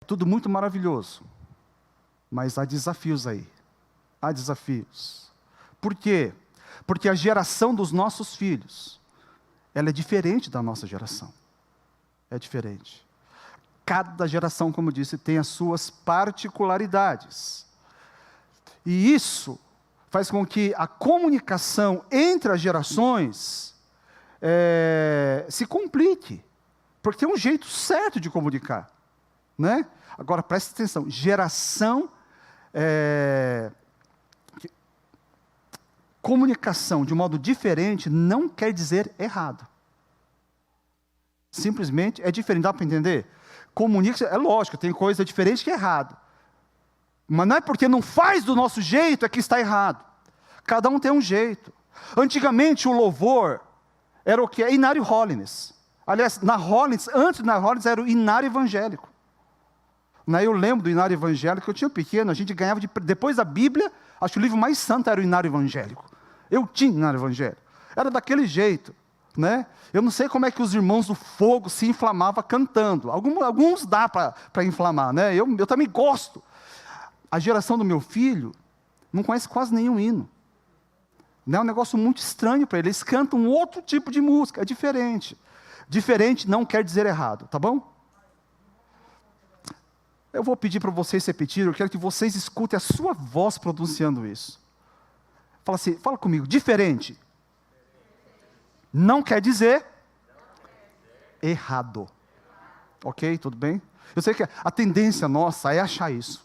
tudo muito maravilhoso, mas há desafios aí. Há desafios. Por quê? Porque a geração dos nossos filhos, ela é diferente da nossa geração. É diferente. Cada geração, como eu disse, tem as suas particularidades. E isso faz com que a comunicação entre as gerações se complique. Porque tem um jeito certo de comunicar, né? Agora, preste atenção. Comunicação de um modo diferente não quer dizer errado. Simplesmente é diferente. Dá para entender? Comunica, é lógico, tem coisa diferente que é errado. Mas não é porque não faz do nosso jeito é que está errado. Cada um tem um jeito. Antigamente o louvor era o que? É Inário Holiness. Aliás, na Holiness, antes da Holiness era o Inário Evangélico. Eu lembro do Inário Evangélico, eu tinha pequeno, a gente ganhava, depois da Bíblia, acho que o livro mais santo era o Inário Evangélico. Eu tinha Inário Evangélico. Era daquele jeito, né? Eu não sei como é que os irmãos do fogo se inflamavam cantando. Alguns dá para inflamar, né? Eu também gosto. A geração do meu filho não conhece quase nenhum hino. É um negócio muito estranho para eles. Eles cantam um outro tipo de música, é diferente. Diferente não quer dizer errado, tá bom? Eu vou pedir para vocês repetirem, eu quero que vocês escutem a sua voz pronunciando isso. Fala assim, fala comigo, diferente. Não quer dizer errado. Ok, tudo bem? Eu sei que a tendência nossa é achar isso.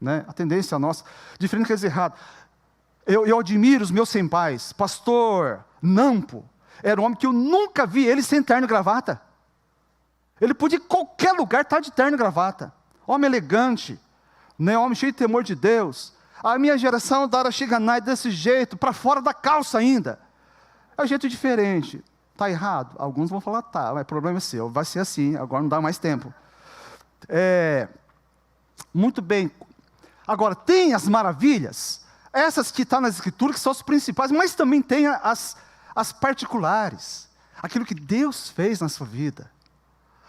Né? A tendência nossa, diferente quer dizer errado. Eu admiro os meus senpais, pastor Nampo, era um homem que eu nunca vi ele sem terno e gravata. Ele podia em qualquer lugar estar de terno e gravata. Homem elegante, né? Homem cheio de temor de Deus. A minha geração da Shiganai desse jeito, para fora da calça ainda. É um jeito diferente. Está errado? Alguns vão falar, tá, mas o problema é seu, vai ser assim, agora não dá mais tempo. Muito bem. Agora, tem as maravilhas, essas que estão nas Escrituras, que são as principais, mas também tem as particulares, aquilo que Deus fez na sua vida.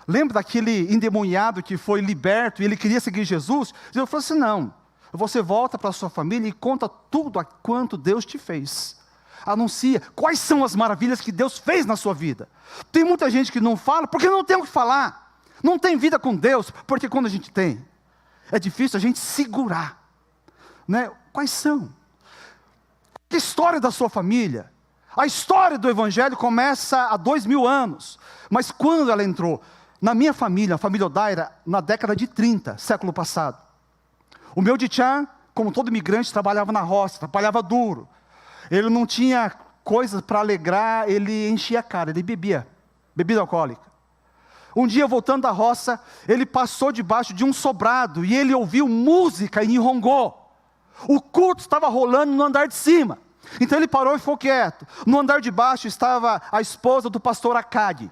Lembra daquele endemoniado que foi liberto e ele queria seguir Jesus? Deus falou assim, não, você volta para a sua família e conta tudo a quanto Deus te fez. Anuncia quais são as maravilhas que Deus fez na sua vida. Tem muita gente que não fala, porque não tem o que falar. Não tem vida com Deus, porque quando a gente tem, é difícil a gente segurar. Né? Quais são? Que história da sua família? A história do Evangelho começa há 2000 anos. Mas quando ela entrou? Na minha família, a família Odaira, na década de 30, século passado. O meu tchan, como todo imigrante, trabalhava na roça, trabalhava duro. Ele não tinha coisas para alegrar, ele enchia a cara, ele bebia, bebida alcoólica. Um dia, voltando da roça, ele passou debaixo de um sobrado, e ele ouviu música em Nihongo. O culto estava rolando no andar de cima. Então ele parou e ficou quieto. No andar de baixo estava a esposa do pastor Akagi.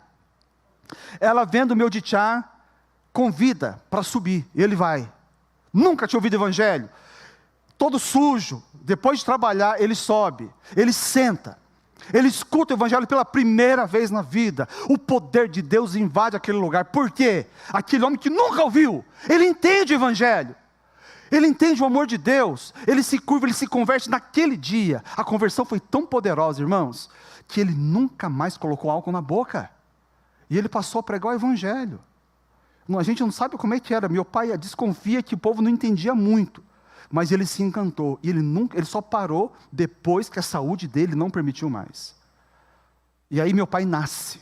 Ela vendo o meu tchan, convida para subir, ele vai. Nunca tinha ouvido evangelho. Todo sujo, depois de trabalhar, ele sobe, ele senta, ele escuta o evangelho pela primeira vez na vida. O poder de Deus invade aquele lugar. Por quê? Aquele homem que nunca ouviu, ele entende o evangelho, ele entende o amor de Deus, ele se curva, ele se converte naquele dia. A conversão foi tão poderosa, irmãos, que ele nunca mais colocou álcool na boca, e ele passou a pregar o evangelho. A gente não sabe como é que era. Meu pai desconfia que o povo não entendia muito, mas ele se encantou, e ele só parou depois que a saúde dele não permitiu mais. E aí meu pai nasce.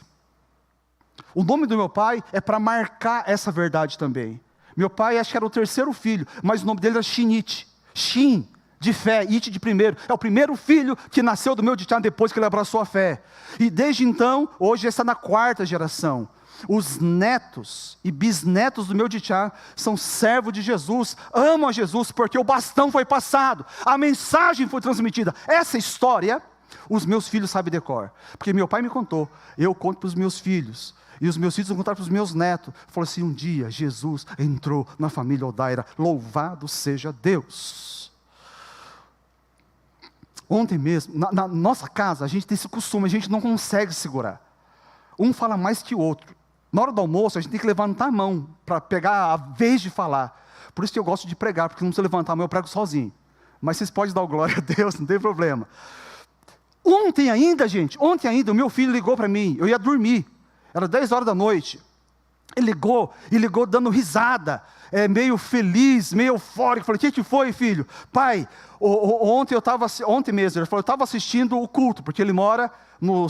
O nome do meu pai é para marcar essa verdade também. Meu pai, acho que era o terceiro filho, mas o nome dele era Shinichi. Shin, de fé, Ichi de primeiro. É o primeiro filho que nasceu do meu tchan depois que ele abraçou a fé. E desde então, hoje está na 4ª geração. Os netos e bisnetos do meu tchan são servos de Jesus, amam a Jesus, porque o bastão foi passado, a mensagem foi transmitida. Essa história, os meus filhos sabem de cor, porque meu pai me contou, eu conto para os meus filhos, e os meus filhos vão contar para os meus netos. Falou assim, um dia Jesus entrou na família Odaira, louvado seja Deus. Ontem mesmo, na nossa casa, a gente tem esse costume, a gente não consegue segurar. Um fala mais que o outro. Na hora do almoço, a gente tem que levantar a mão para pegar a vez de falar. Por isso que eu gosto de pregar, porque não precisa levantar a mão, eu prego sozinho. Mas vocês podem dar glória a Deus, não tem problema. Ontem ainda, o meu filho ligou para mim, eu ia dormir, era 10 horas da noite. Ele ligou dando risada, meio feliz, meio eufórico. Falei, o que foi, filho? Pai, ontem mesmo, ele falou, eu estava assistindo o culto, porque ele mora no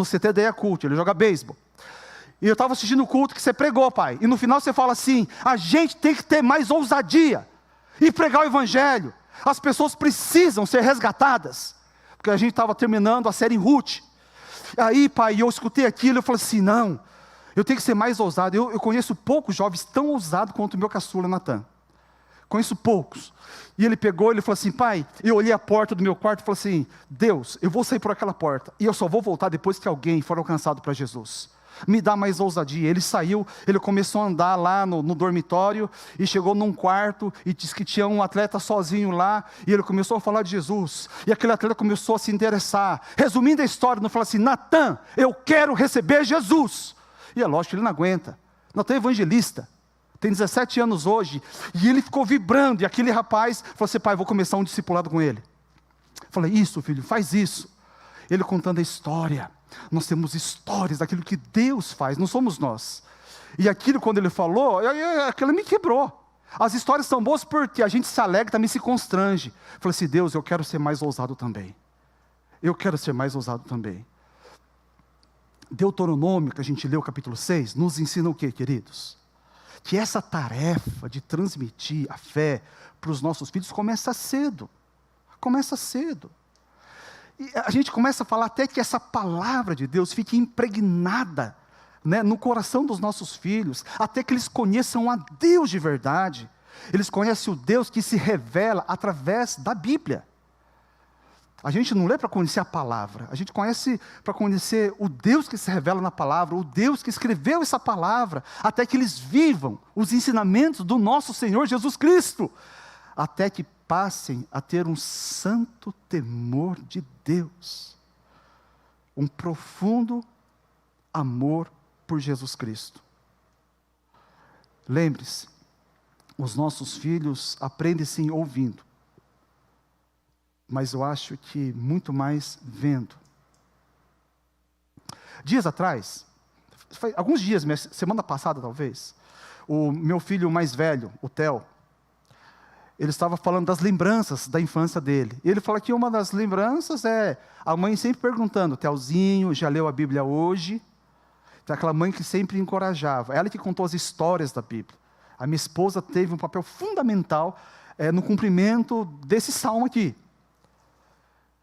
CTD Culto, ele joga beisebol. E eu estava assistindo o culto que você pregou, pai. E no final você fala assim, a gente tem que ter mais ousadia e pregar o evangelho. As pessoas precisam ser resgatadas. Porque a gente estava terminando a série Ruth. Aí, pai, eu escutei aquilo, eu falei assim, não, eu tenho que ser mais ousado. Eu conheço poucos jovens tão ousados quanto o meu caçula Natan. Conheço poucos. E ele pegou, ele falou assim, pai, eu olhei a porta do meu quarto e falei assim, Deus, eu vou sair por aquela porta. E eu só vou voltar depois que alguém for alcançado para Jesus. Me dá mais ousadia. Ele saiu, ele começou a andar lá no dormitório, e chegou num quarto, e disse que tinha um atleta sozinho lá, e ele começou a falar de Jesus, e aquele atleta começou a se interessar. Resumindo a história, ele falou assim, Natan, eu quero receber Jesus. E é lógico que ele não aguenta. Natan é evangelista, tem 17 anos hoje, e ele ficou vibrando, e aquele rapaz falou assim, pai, vou começar um discipulado com ele. Eu falei, isso filho, faz isso. Ele contando a história. Nós temos histórias daquilo que Deus faz, não somos nós. E aquilo, quando ele falou, aquilo me quebrou. As histórias são boas porque a gente se alegra, também se constrange. Eu falei assim, Deus, eu quero ser mais ousado também. Eu quero ser mais ousado também. Deuteronômio, que a gente leu, capítulo 6, nos ensina o quê, queridos? Que essa tarefa de transmitir a fé para os nossos filhos começa cedo. Começa cedo. E a gente começa a falar até que essa palavra de Deus fique impregnada, né, no coração dos nossos filhos, até que eles conheçam a Deus de verdade. Eles conhecem o Deus que se revela através da Bíblia. A gente não lê para conhecer a palavra, a gente conhece para conhecer o Deus que se revela na palavra, o Deus que escreveu essa palavra, até que eles vivam os ensinamentos do nosso Senhor Jesus Cristo, até que passem a ter um santo temor de Deus, um profundo amor por Jesus Cristo. Lembre-se, os nossos filhos aprendem sim ouvindo, mas eu acho que muito mais vendo. Dias atrás, alguns dias, semana passada talvez, o meu filho mais velho, o Theo, ele estava falando das lembranças da infância dele. E ele fala que uma das lembranças é a mãe sempre perguntando, Theozinho, já leu a Bíblia hoje? Então, aquela mãe que sempre encorajava. Ela que contou as histórias da Bíblia. A minha esposa teve um papel fundamental no cumprimento desse salmo aqui.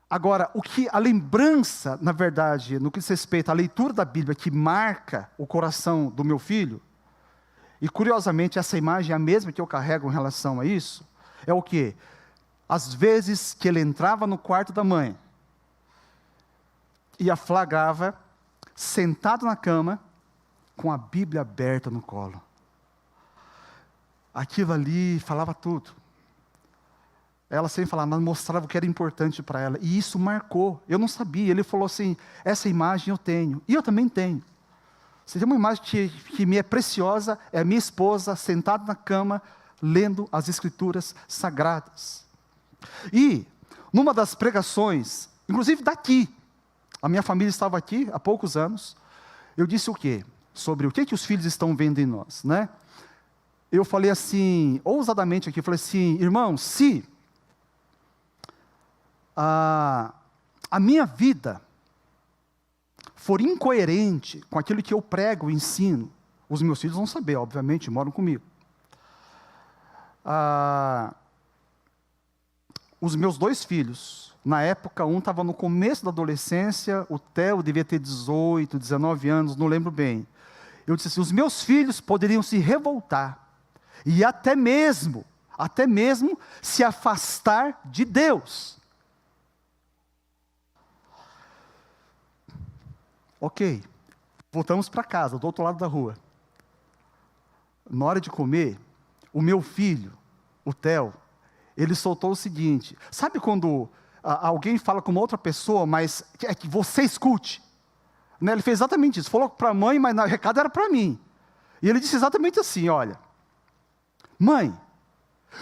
Agora, a lembrança, na verdade, no que diz respeito à leitura da Bíblia, que marca o coração do meu filho, e curiosamente essa imagem é a mesma que eu carrego em relação a isso, é o quê? Às vezes que ele entrava no quarto da mãe, e a flagrava, sentado na cama, com a Bíblia aberta no colo. Aquilo ali falava tudo. Ela sem falar, mas mostrava o que era importante para ela. E isso marcou. Eu não sabia. Ele falou assim, essa imagem eu tenho. E eu também tenho. Você tem uma imagem que me é preciosa, é a minha esposa sentada na cama, lendo as Escrituras Sagradas. E, numa das pregações, inclusive daqui, a minha família estava aqui há poucos anos, eu disse o quê? Sobre o que os filhos estão vendo em nós, né? Eu falei assim, ousadamente aqui, falei assim, irmão, se a minha vida for incoerente com aquilo que eu prego e ensino, os meus filhos vão saber, obviamente, moram comigo. Os meus dois filhos, na época, um estava no começo da adolescência, o Theo devia ter 18, 19 anos, não lembro bem. Eu disse assim, os meus filhos poderiam se revoltar, e até mesmo se afastar de Deus. Ok, voltamos para casa, do outro lado da rua. Na hora de comer, o meu filho, o Theo, ele soltou o seguinte, sabe quando alguém fala com uma outra pessoa, mas é que você escute? Né? Ele fez exatamente isso. Falou para a mãe, mas o recado era para mim. E ele disse exatamente assim, olha, mãe,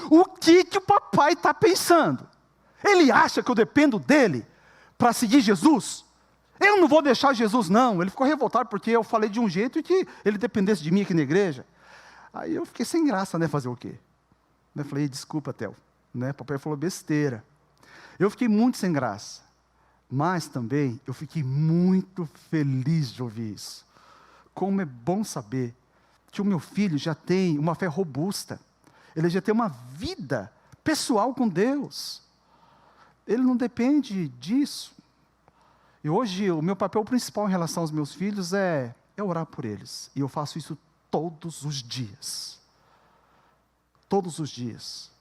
o que o papai está pensando? Ele acha que eu dependo dele para seguir Jesus? Eu não vou deixar Jesus, não. Ele ficou revoltado porque eu falei de um jeito que ele dependesse de mim aqui na igreja. Aí eu fiquei sem graça, né? Fazer o quê? Eu falei, desculpa, Theo. Né? Papai falou besteira. Eu fiquei muito sem graça. Mas também eu fiquei muito feliz de ouvir isso. Como é bom saber que o meu filho já tem uma fé robusta. Ele já tem uma vida pessoal com Deus. Ele não depende disso. E hoje o meu papel principal em relação aos meus filhos é orar por eles. E eu faço isso todos os dias. Todos os dias.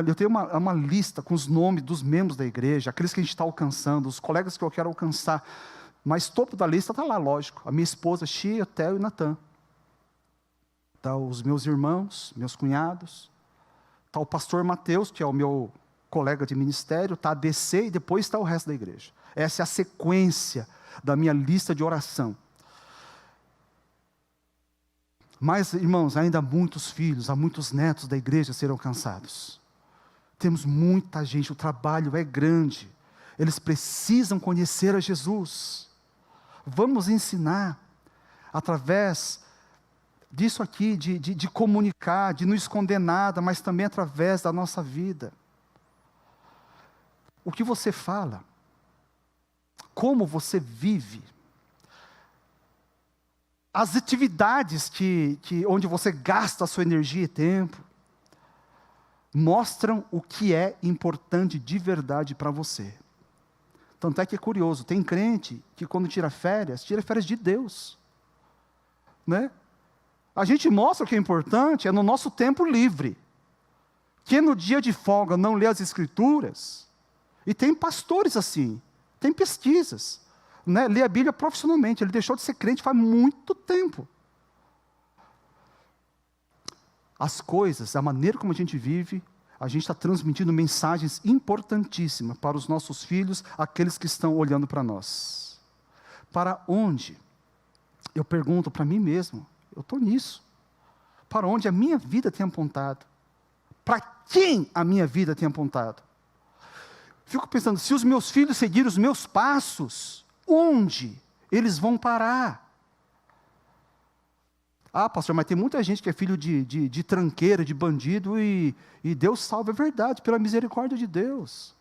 Eu tenho uma lista com os nomes dos membros da igreja, aqueles que a gente está alcançando, os colegas que eu quero alcançar. Mas topo da lista está lá, lógico. A minha esposa, Chia, Theo e Natan. Está os meus irmãos, meus cunhados. Está o pastor Mateus, que é o meu colega de ministério. Está a DC e depois está o resto da igreja. Essa é a sequência da minha lista de oração. Mas, irmãos, ainda há muitos filhos, há muitos netos da igreja a serem alcançados. Temos muita gente, o trabalho é grande. Eles precisam conhecer a Jesus. Vamos ensinar, através disso aqui, de comunicar, de não esconder nada, mas também através da nossa vida. O que você fala, como você vive, as atividades onde você gasta a sua energia e tempo, mostram o que é importante de verdade para você. Tanto é que é curioso, tem crente que quando tira férias de Deus. Né? A gente mostra o que é importante, é no nosso tempo livre. Que no dia de folga não lê as Escrituras, e tem pastores assim, tem pesquisas, né? Lê a Bíblia profissionalmente, ele deixou de ser crente faz muito tempo. As coisas, a maneira como a gente vive, a gente está transmitindo mensagens importantíssimas para os nossos filhos, aqueles que estão olhando para nós. Para onde? Eu pergunto para mim mesmo, eu estou nisso. Para onde a minha vida tem apontado? Para quem a minha vida tem apontado? Fico pensando, se os meus filhos seguirem os meus passos, onde eles vão parar? Ah, pastor, mas tem muita gente que é filho de tranqueira, de bandido, e Deus salva, é verdade, pela misericórdia de Deus.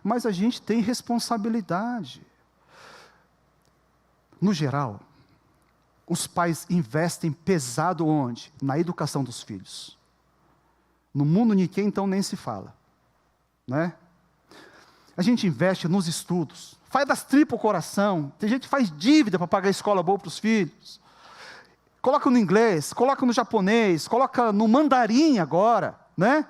Mas a gente tem responsabilidade. No geral, os pais investem pesado onde? Na educação dos filhos. No mundo Nikkei, então, nem se fala. Né? A gente investe nos estudos, faz das tripas o coração, tem gente que faz dívida para pagar a escola boa para os filhos. Coloca no inglês, coloca no japonês, coloca no mandarim agora, né?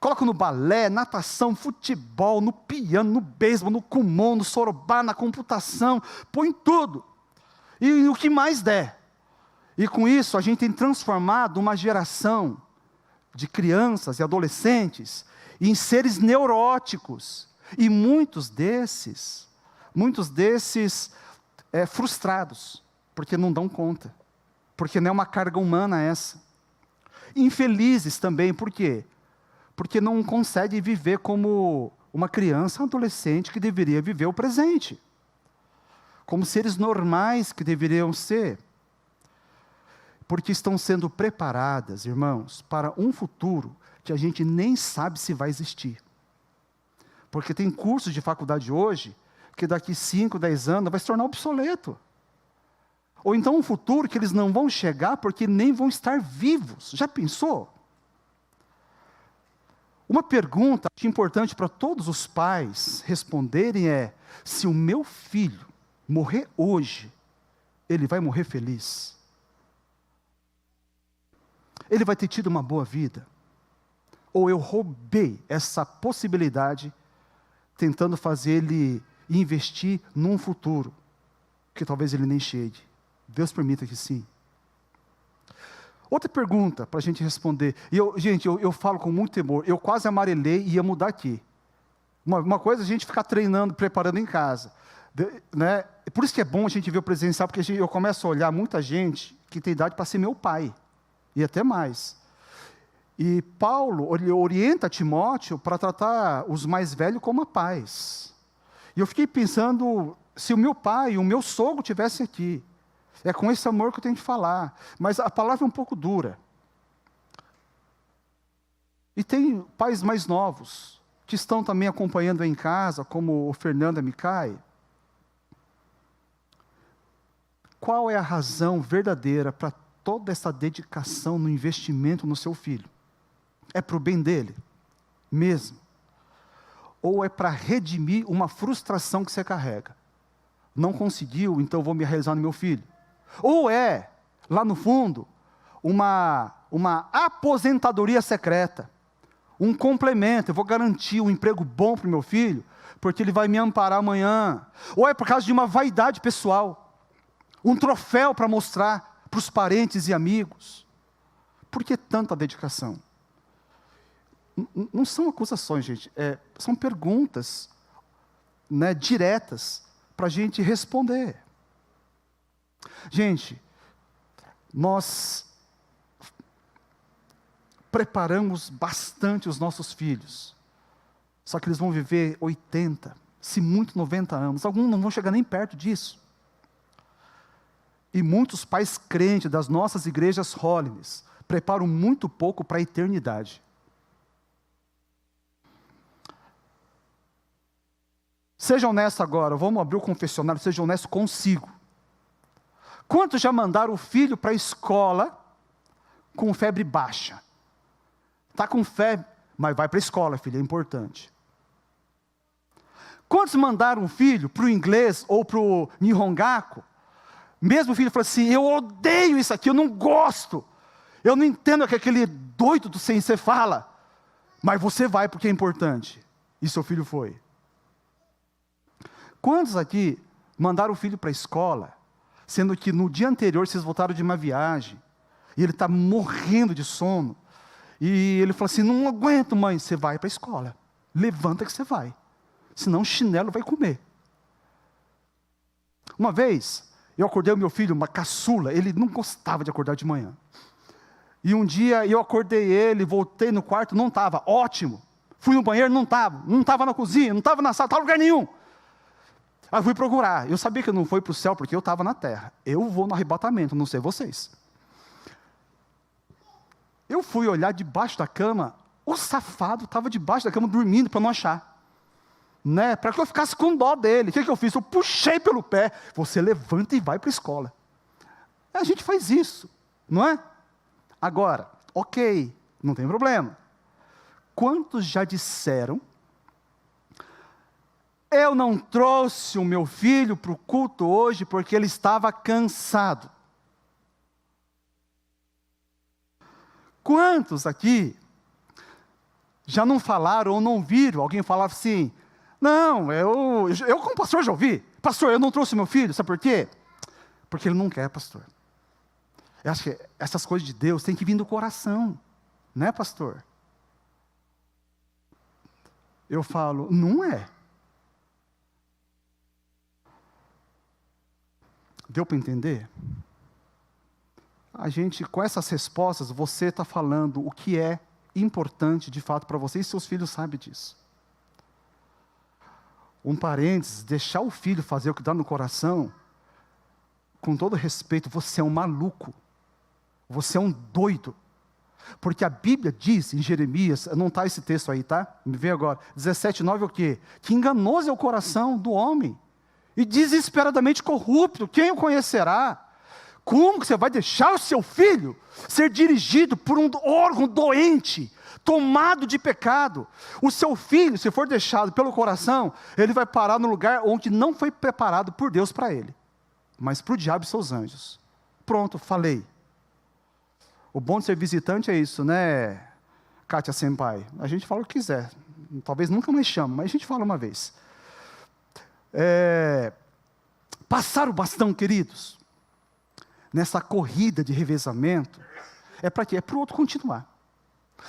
Coloca no balé, natação, futebol, no piano, no beisebol, no kumon, no sorobá, na computação, põe tudo. E o que mais der. E com isso a gente tem transformado uma geração de crianças e adolescentes em seres neuróticos. E muitos desses frustrados, porque não dão conta. Porque não é uma carga humana essa. Infelizes também, por quê? Porque não conseguem viver como uma criança, um adolescente que deveria viver o presente. Como seres normais que deveriam ser. Porque estão sendo preparadas, irmãos, para um futuro que a gente nem sabe se vai existir. Porque tem cursos de faculdade hoje, que daqui 5, 10 anos vai se tornar obsoleto. Ou então um futuro que eles não vão chegar porque nem vão estar vivos. Já pensou? Uma pergunta importante para todos os pais responderem é: se o meu filho morrer hoje, ele vai morrer feliz? Ele vai ter tido uma boa vida? Ou eu roubei essa possibilidade, tentando fazer ele investir num futuro que talvez ele nem chegue? Deus permita que sim. Outra pergunta para a gente responder. E eu falo com muito temor. Eu quase amarelei e ia mudar aqui. Uma coisa é a gente ficar treinando, preparando em casa. Né? Por isso que é bom a gente ver o presencial, porque eu começo a olhar muita gente que tem idade para ser meu pai, e até mais. E Paulo orienta Timóteo para tratar os mais velhos como pais. E eu fiquei pensando, se o meu pai e o meu sogro estivessem aqui, é com esse amor que eu tenho que falar, mas a palavra é um pouco dura. E tem pais mais novos, que estão também acompanhando em casa, como o Fernando e a Micai. Qual é a razão verdadeira para toda essa dedicação no investimento no seu filho? É para o bem dele mesmo? Ou é para redimir uma frustração que você carrega? Não conseguiu, então vou me realizar no meu filho. Ou é, lá no fundo, uma aposentadoria secreta, um complemento, eu vou garantir um emprego bom para o meu filho, porque ele vai me amparar amanhã. Ou é por causa de uma vaidade pessoal, um troféu para mostrar para os parentes e amigos. Por que tanta dedicação? Não são acusações, gente, são perguntas, né, diretas, para a gente responder. Gente, nós preparamos bastante os nossos filhos, só que eles vão viver 80, se muito 90 anos, alguns não vão chegar nem perto disso. E muitos pais crentes das nossas igrejas Holiness preparam muito pouco para a eternidade. Seja honesto agora, vamos abrir o confessionário, seja honesto consigo. Quantos já mandaram o filho para a escola com febre baixa? Está com febre, mas vai para a escola, filho, é importante. Quantos mandaram o filho para o inglês ou para o Nihongaku? Mesmo o filho falou assim, eu odeio isso aqui, eu não gosto. Eu não entendo o que aquele doido do sensei fala. Mas você vai porque é importante. E seu filho foi. Quantos aqui mandaram o filho para a escola, sendo que no dia anterior vocês voltaram de uma viagem, e ele está morrendo de sono, e ele falou assim, não aguento mãe, você vai para a escola, levanta que você vai, senão o chinelo vai comer. Uma vez, eu acordei o meu filho, uma caçula, ele não gostava de acordar de manhã, e um dia eu acordei ele, voltei no quarto, não estava, ótimo, fui no banheiro, não estava na cozinha, não estava na sala, não estava em lugar nenhum. Aí fui procurar, eu sabia que eu não fui para o céu porque eu estava na terra, eu vou no arrebatamento, não sei vocês. Eu fui olhar debaixo da cama, o safado estava debaixo da cama dormindo para não achar. Né? Para que eu ficasse com dó dele, o que eu fiz? Eu puxei pelo pé, você levanta e vai para a escola. A gente faz isso, não é? Agora, ok, não tem problema. Quantos já disseram, eu não trouxe o meu filho para o culto hoje porque ele estava cansado? Quantos aqui já não falaram ou não viram alguém falar assim, não, eu como pastor já ouvi, pastor, eu não trouxe meu filho, sabe por quê? Porque ele não quer, pastor. Eu acho que essas coisas de Deus têm que vir do coração, né, pastor? Eu falo, não é. Deu para entender? A gente, com essas respostas, você está falando o que é importante de fato para você, e seus filhos sabem disso. Um parênteses, deixar o filho fazer o que dá no coração, com todo respeito, você é um maluco, você é um doido, porque a Bíblia diz em Jeremias, não está esse texto aí, tá? Me vê agora, 17:9 é o quê? Que enganoso é o coração do homem, e desesperadamente corrupto, quem o conhecerá? Como que você vai deixar o seu filho ser dirigido por um órgão doente, tomado de pecado? O seu filho, se for deixado pelo coração, ele vai parar no lugar onde não foi preparado por Deus para ele, mas para o diabo e seus anjos. Pronto, falei. O bom de ser visitante é isso, né, Kátia Senpai? A gente fala o que quiser, talvez nunca mais chame, mas a gente fala uma vez. Passar o bastão, queridos, nessa corrida de revezamento, é para quê? É para o outro continuar.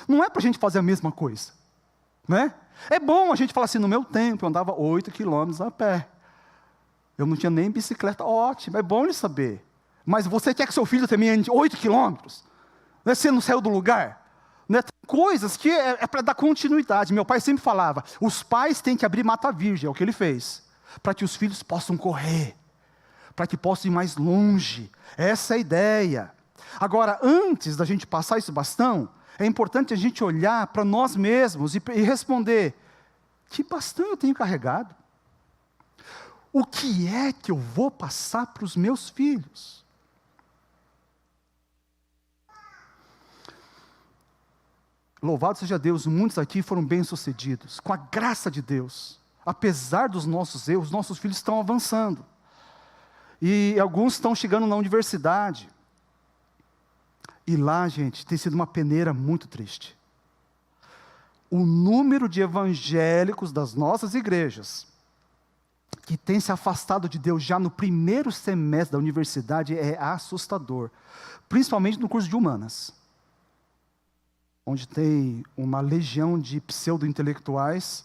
Não é para a gente fazer a mesma coisa, né? É bom a gente falar assim, no meu tempo eu andava 8 quilômetros a pé. Eu não tinha nem bicicleta. Ótimo, é bom ele saber. Mas você quer que seu filho também ande 8 quilômetros? Você não saiu do lugar? Né? Tem coisas que é para dar continuidade. Meu pai sempre falava, os pais têm que abrir mata virgem, é o que ele fez, para que os filhos possam correr, para que possam ir mais longe. Essa é a ideia. Agora, antes da gente passar esse bastão, é importante a gente olhar para nós mesmos e responder, que bastão eu tenho carregado? O que é que eu vou passar para os meus filhos? Louvado seja Deus, muitos aqui foram bem-sucedidos, com a graça de Deus. Apesar dos nossos erros, nossos filhos estão avançando. E alguns estão chegando na universidade. E lá, gente, tem sido uma peneira muito triste. O número de evangélicos das nossas igrejas, que tem se afastado de Deus já no primeiro semestre da universidade, é assustador. Principalmente no curso de humanas, onde tem uma legião de pseudo-intelectuais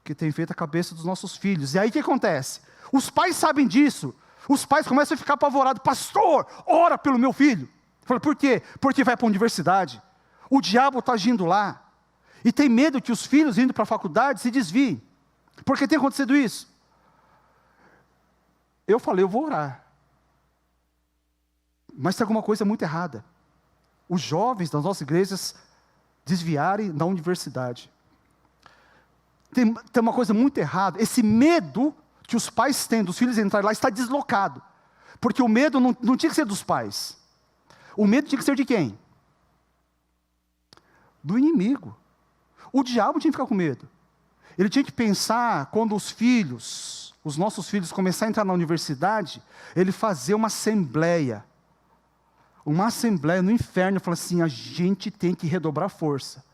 que tem feito a cabeça dos nossos filhos. E aí o que acontece? Os pais sabem disso. Os pais começam a ficar apavorados. Pastor, ora pelo meu filho. Fala, por quê? Porque vai para a universidade. O diabo está agindo lá. E tem medo que os filhos indo para a faculdade se desviem. Por que tem acontecido isso? Eu falei, eu vou orar. Mas tem alguma coisa muito errada. Os jovens das nossas igrejas desviarem da universidade. Tem uma coisa muito errada. Esse medo que os pais têm dos filhos entrarem lá está deslocado. Porque o medo não tinha que ser dos pais. O medo tinha que ser de quem? Do inimigo. O diabo tinha que ficar com medo. Ele tinha que pensar, quando os nossos filhos começarem a entrar na universidade, ele fazer uma assembleia no inferno, e falar assim, a gente tem que redobrar força,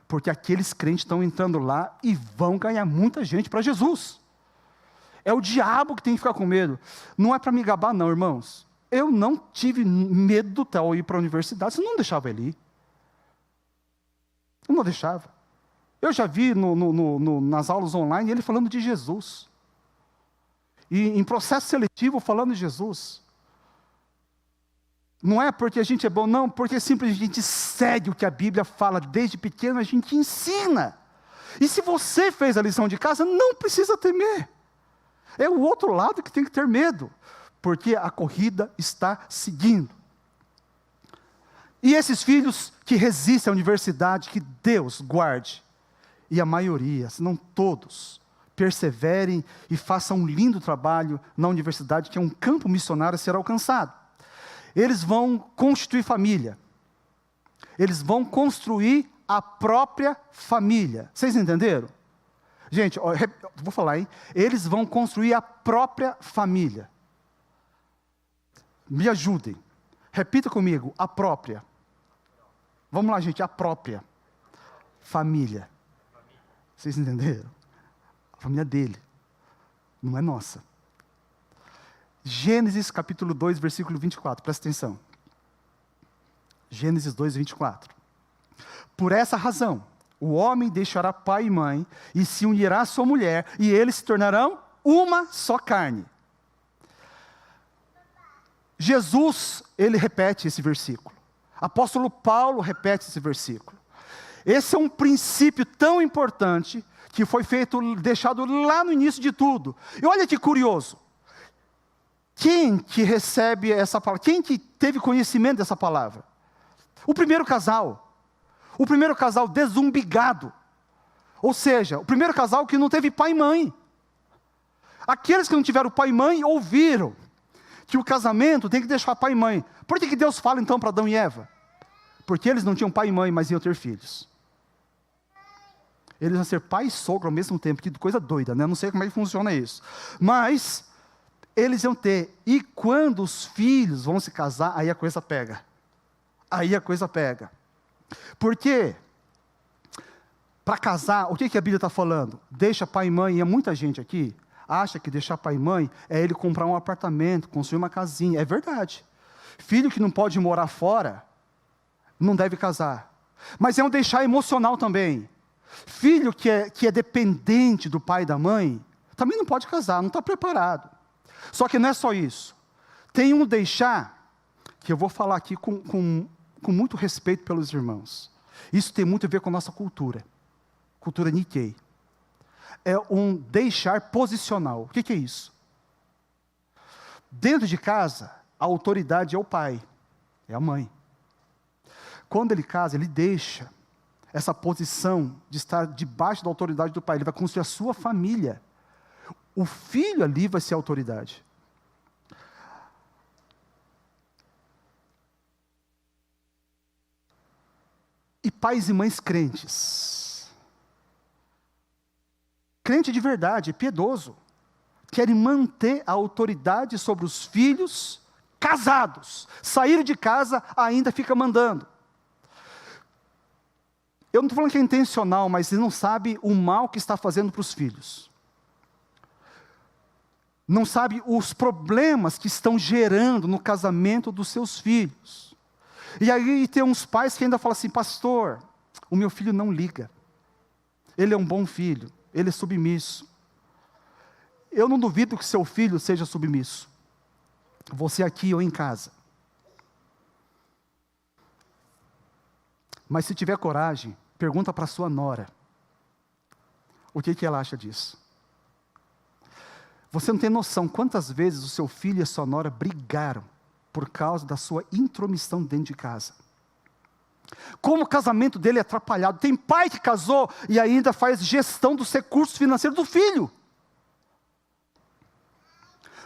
porque aqueles crentes estão entrando lá e vão ganhar muita gente para Jesus. É o diabo que tem que ficar com medo. Não é para me gabar não, irmãos. Eu não tive medo do Theo ir para a universidade, você não deixava ele ir. Eu não deixava. Eu já vi nas aulas online ele falando de Jesus. E em processo seletivo falando de Jesus. Não é porque a gente é bom, não, porque simplesmente a gente segue o que a Bíblia fala desde pequeno, a gente ensina. E se você fez a lição de casa, não precisa temer. É o outro lado que tem que ter medo, porque a corrida está seguindo. E esses filhos que resistem à universidade, que Deus guarde, e a maioria, se não todos, perseverem e façam um lindo trabalho na universidade, que é um campo missionário a ser alcançado. Eles vão constituir família. Eles vão construir a própria família. Vocês entenderam? Gente, vou falar, hein? Eles vão construir a própria família. Me ajudem. Repita comigo, a própria. Vamos lá, gente, a própria família. Vocês entenderam? A família dele, não é nossa. Gênesis capítulo 2, versículo 24, presta atenção. Gênesis 2, 24. Por essa razão, o homem deixará pai e mãe, e se unirá à sua mulher, e eles se tornarão uma só carne. Jesus, ele repete esse versículo. Apóstolo Paulo repete esse versículo. Esse é um princípio tão importante, que foi deixado lá no início de tudo. E olha que curioso. Quem que recebe essa palavra? Quem que teve conhecimento dessa palavra? O primeiro casal. O primeiro casal desumbigado. Ou seja, o primeiro casal que não teve pai e mãe. Aqueles que não tiveram pai e mãe ouviram que o casamento tem que deixar pai e mãe. Por que Deus fala então para Adão e Eva? Porque eles não tinham pai e mãe, mas iam ter filhos. Eles vão ser pai e sogro ao mesmo tempo. Que coisa doida, né? Não sei como é que funciona isso. Mas eles iam ter. E quando os filhos vão se casar, aí a coisa pega. Aí a coisa pega. Porque, para casar, o que a Bíblia está falando? Deixa pai e mãe, e muita gente aqui acha que deixar pai e mãe é ele comprar um apartamento, construir uma casinha. É verdade. Filho que não pode morar fora, não deve casar. Mas é um deixar emocional também. Filho que é dependente do pai e da mãe, também não pode casar, não está preparado. Só que não é só isso. Tem um deixar, que eu vou falar aqui com muito respeito pelos irmãos. Isso tem muito a ver com a nossa cultura Nikkei. É um deixar posicional. O que é isso? Dentro de casa, a autoridade é o pai, é a mãe. Quando ele casa, ele deixa essa posição de estar debaixo da autoridade do pai. Ele vai construir a sua família. O filho ali vai ser a autoridade. E pais e mães crentes. Crente de verdade, piedoso. Querem manter a autoridade sobre os filhos casados. Saíram de casa, ainda fica mandando. Eu não estou falando que é intencional, mas ele não sabe o mal que está fazendo para os filhos. Não sabe os problemas que estão gerando no casamento dos seus filhos. E aí tem uns pais que ainda falam assim: pastor, o meu filho não liga. Ele é um bom filho, ele é submisso. Eu não duvido que seu filho seja submisso. Você aqui ou em casa. Mas se tiver coragem, pergunta para sua nora. O que ela acha disso? Você não tem noção quantas vezes o seu filho e a sua nora brigaram por causa da sua intromissão dentro de casa. Como o casamento dele é atrapalhado. Tem pai que casou e ainda faz gestão dos recursos financeiros do filho.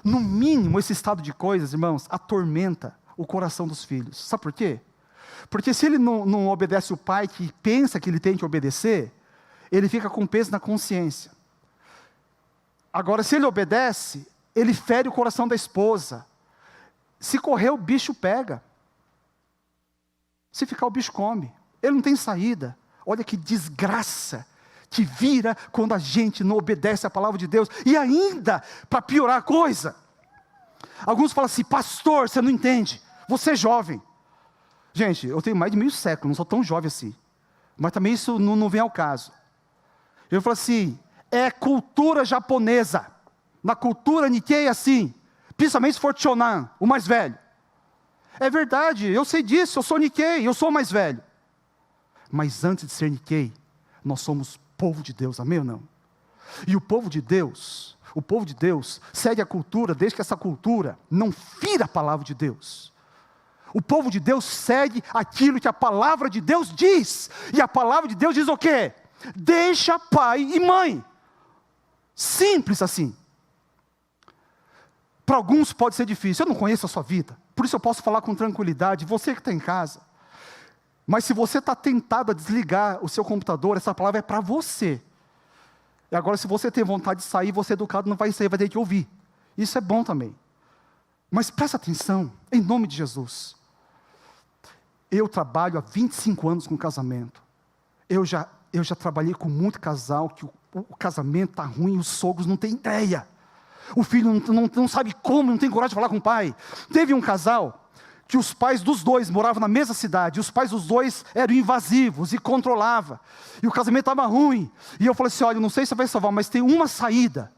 No mínimo, esse estado de coisas, irmãos, atormenta o coração dos filhos. Sabe por quê? Porque se ele não obedece o pai que pensa que ele tem que obedecer, ele fica com peso na consciência. Agora, se ele obedece, ele fere o coração da esposa. Se correr, o bicho pega. Se ficar, o bicho come. Ele não tem saída. Olha que desgraça que vira quando a gente não obedece a palavra de Deus. E ainda, para piorar a coisa, alguns falam assim: pastor, você não entende, você é jovem. Gente, eu tenho mais de meio século, não sou tão jovem assim. Mas também isso não vem ao caso. Eu falo assim: é cultura japonesa. Na cultura Nikkei é assim. Principalmente se for Chonan, o mais velho. É verdade, eu sei disso, eu sou Nikkei, eu sou o mais velho. Mas antes de ser Nikkei, nós somos povo de Deus, amém ou não? E o povo de Deus segue a cultura, desde que essa cultura não fira a palavra de Deus. O povo de Deus segue aquilo que a palavra de Deus diz. E a palavra de Deus diz o quê? Deixa pai e mãe. Simples assim. Para alguns pode ser difícil. Eu não conheço a sua vida, por isso eu posso falar com tranquilidade. Você que está em casa. Mas se você está tentado a desligar o seu computador, essa palavra é para você. E agora, se você tem vontade de sair, você educado não vai sair, vai ter que ouvir. Isso é bom também. Mas presta atenção, em nome de Jesus. Eu trabalho há 25 anos com casamento. Eu já trabalhei com muito casal que o casamento está ruim, os sogros não têm ideia. O filho não sabe como, não tem coragem de falar com o pai. Teve um casal que os pais dos dois moravam na mesma cidade, e os pais dos dois eram invasivos e controlavam, e o casamento estava ruim, e eu falei assim: olha, não sei se você vai salvar, mas tem uma saída,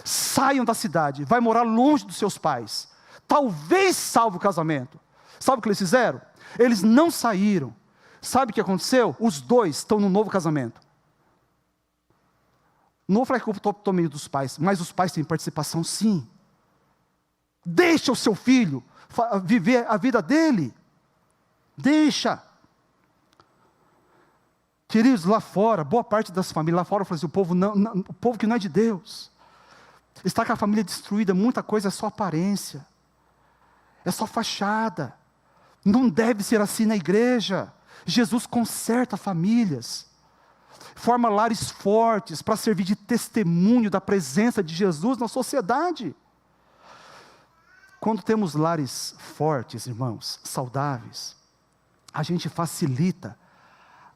saiam da cidade, vai morar longe dos seus pais, talvez salve o casamento. Sabe o que eles fizeram? Eles não saíram. Sabe o que aconteceu? Os dois estão no novo casamento. Não vou falar que eu estou meio dos pais, mas os pais têm participação sim. Deixa o seu filho viver a vida dele. Deixa. Queridos, lá fora, boa parte das famílias, lá fora, eu falo assim, o povo que não é de Deus, está com a família destruída, muita coisa é só aparência, é só fachada. Não deve ser assim na igreja. Jesus conserta famílias, forma lares fortes para servir de testemunho da presença de Jesus na sociedade. Quando temos lares fortes, irmãos, saudáveis, a gente facilita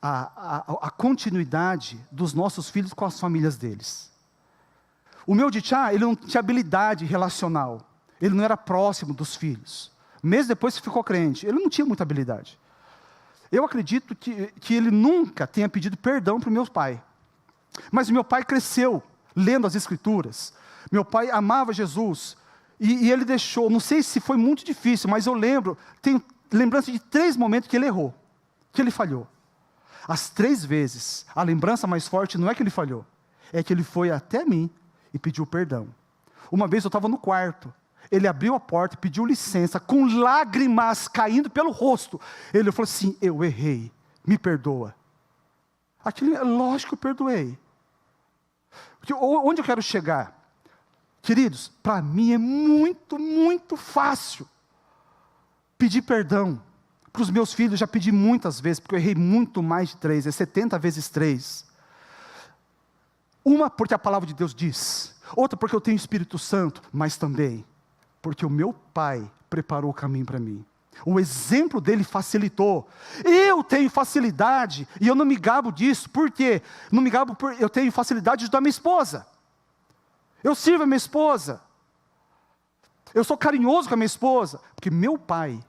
a continuidade dos nossos filhos com as famílias deles. O meu Dichá, ele não tinha habilidade relacional, ele não era próximo dos filhos. Mesmo depois que ficou crente, ele não tinha muita habilidade. Eu acredito que ele nunca tenha pedido perdão para o meu pai. Mas o meu pai cresceu lendo as Escrituras. Meu pai amava Jesus. E ele deixou, não sei se foi muito difícil, mas eu tenho lembrança de 3 momentos que ele errou, que ele falhou. As 3 vezes, a lembrança mais forte não é que ele falhou, é que ele foi até mim e pediu perdão. Uma vez eu estava no quarto, ele abriu a porta e pediu licença, com lágrimas caindo pelo rosto. Ele falou assim: eu errei, me perdoa. Aquilo, lógico que eu perdoei. Onde eu quero chegar? Queridos, para mim é muito, muito fácil pedir perdão. Para os meus filhos já pedi muitas vezes, porque eu errei muito mais de 3, é 70 vezes 3. Uma porque a palavra de Deus diz, outra porque eu tenho o Espírito Santo, mas também porque o meu pai preparou o caminho para mim. O exemplo dele facilitou. Eu tenho facilidade, e eu não me gabo disso. Por quê? Não me gabo porque eu tenho facilidade de ajudar minha esposa. Eu sirvo a minha esposa. Eu sou carinhoso com a minha esposa, porque meu pai,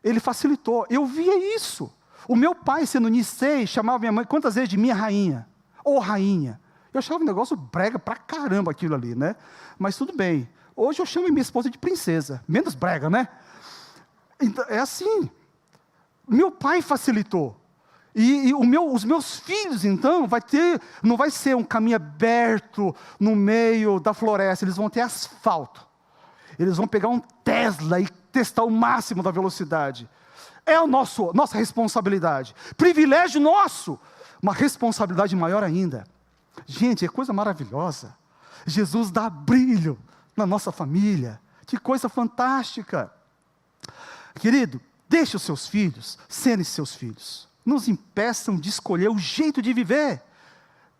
ele facilitou. Eu via isso. O meu pai, sendo Nicei, chamava minha mãe quantas vezes de minha rainha, ou rainha. Eu achava um negócio brega pra caramba aquilo ali, né? Mas tudo bem. Hoje eu chamo minha esposa de princesa, menos brega, né? Então, é assim. Meu pai facilitou. E os meus filhos, então, não vai ser um caminho aberto no meio da floresta, eles vão ter asfalto. Eles vão pegar um Tesla e testar o máximo da velocidade. É nossa responsabilidade. Privilégio nosso. Uma responsabilidade maior ainda. Gente, é coisa maravilhosa. Jesus dá brilho na nossa família. Que coisa fantástica. Querido, deixe os seus filhos serem seus filhos. Não os impeçam de escolher o jeito de viver.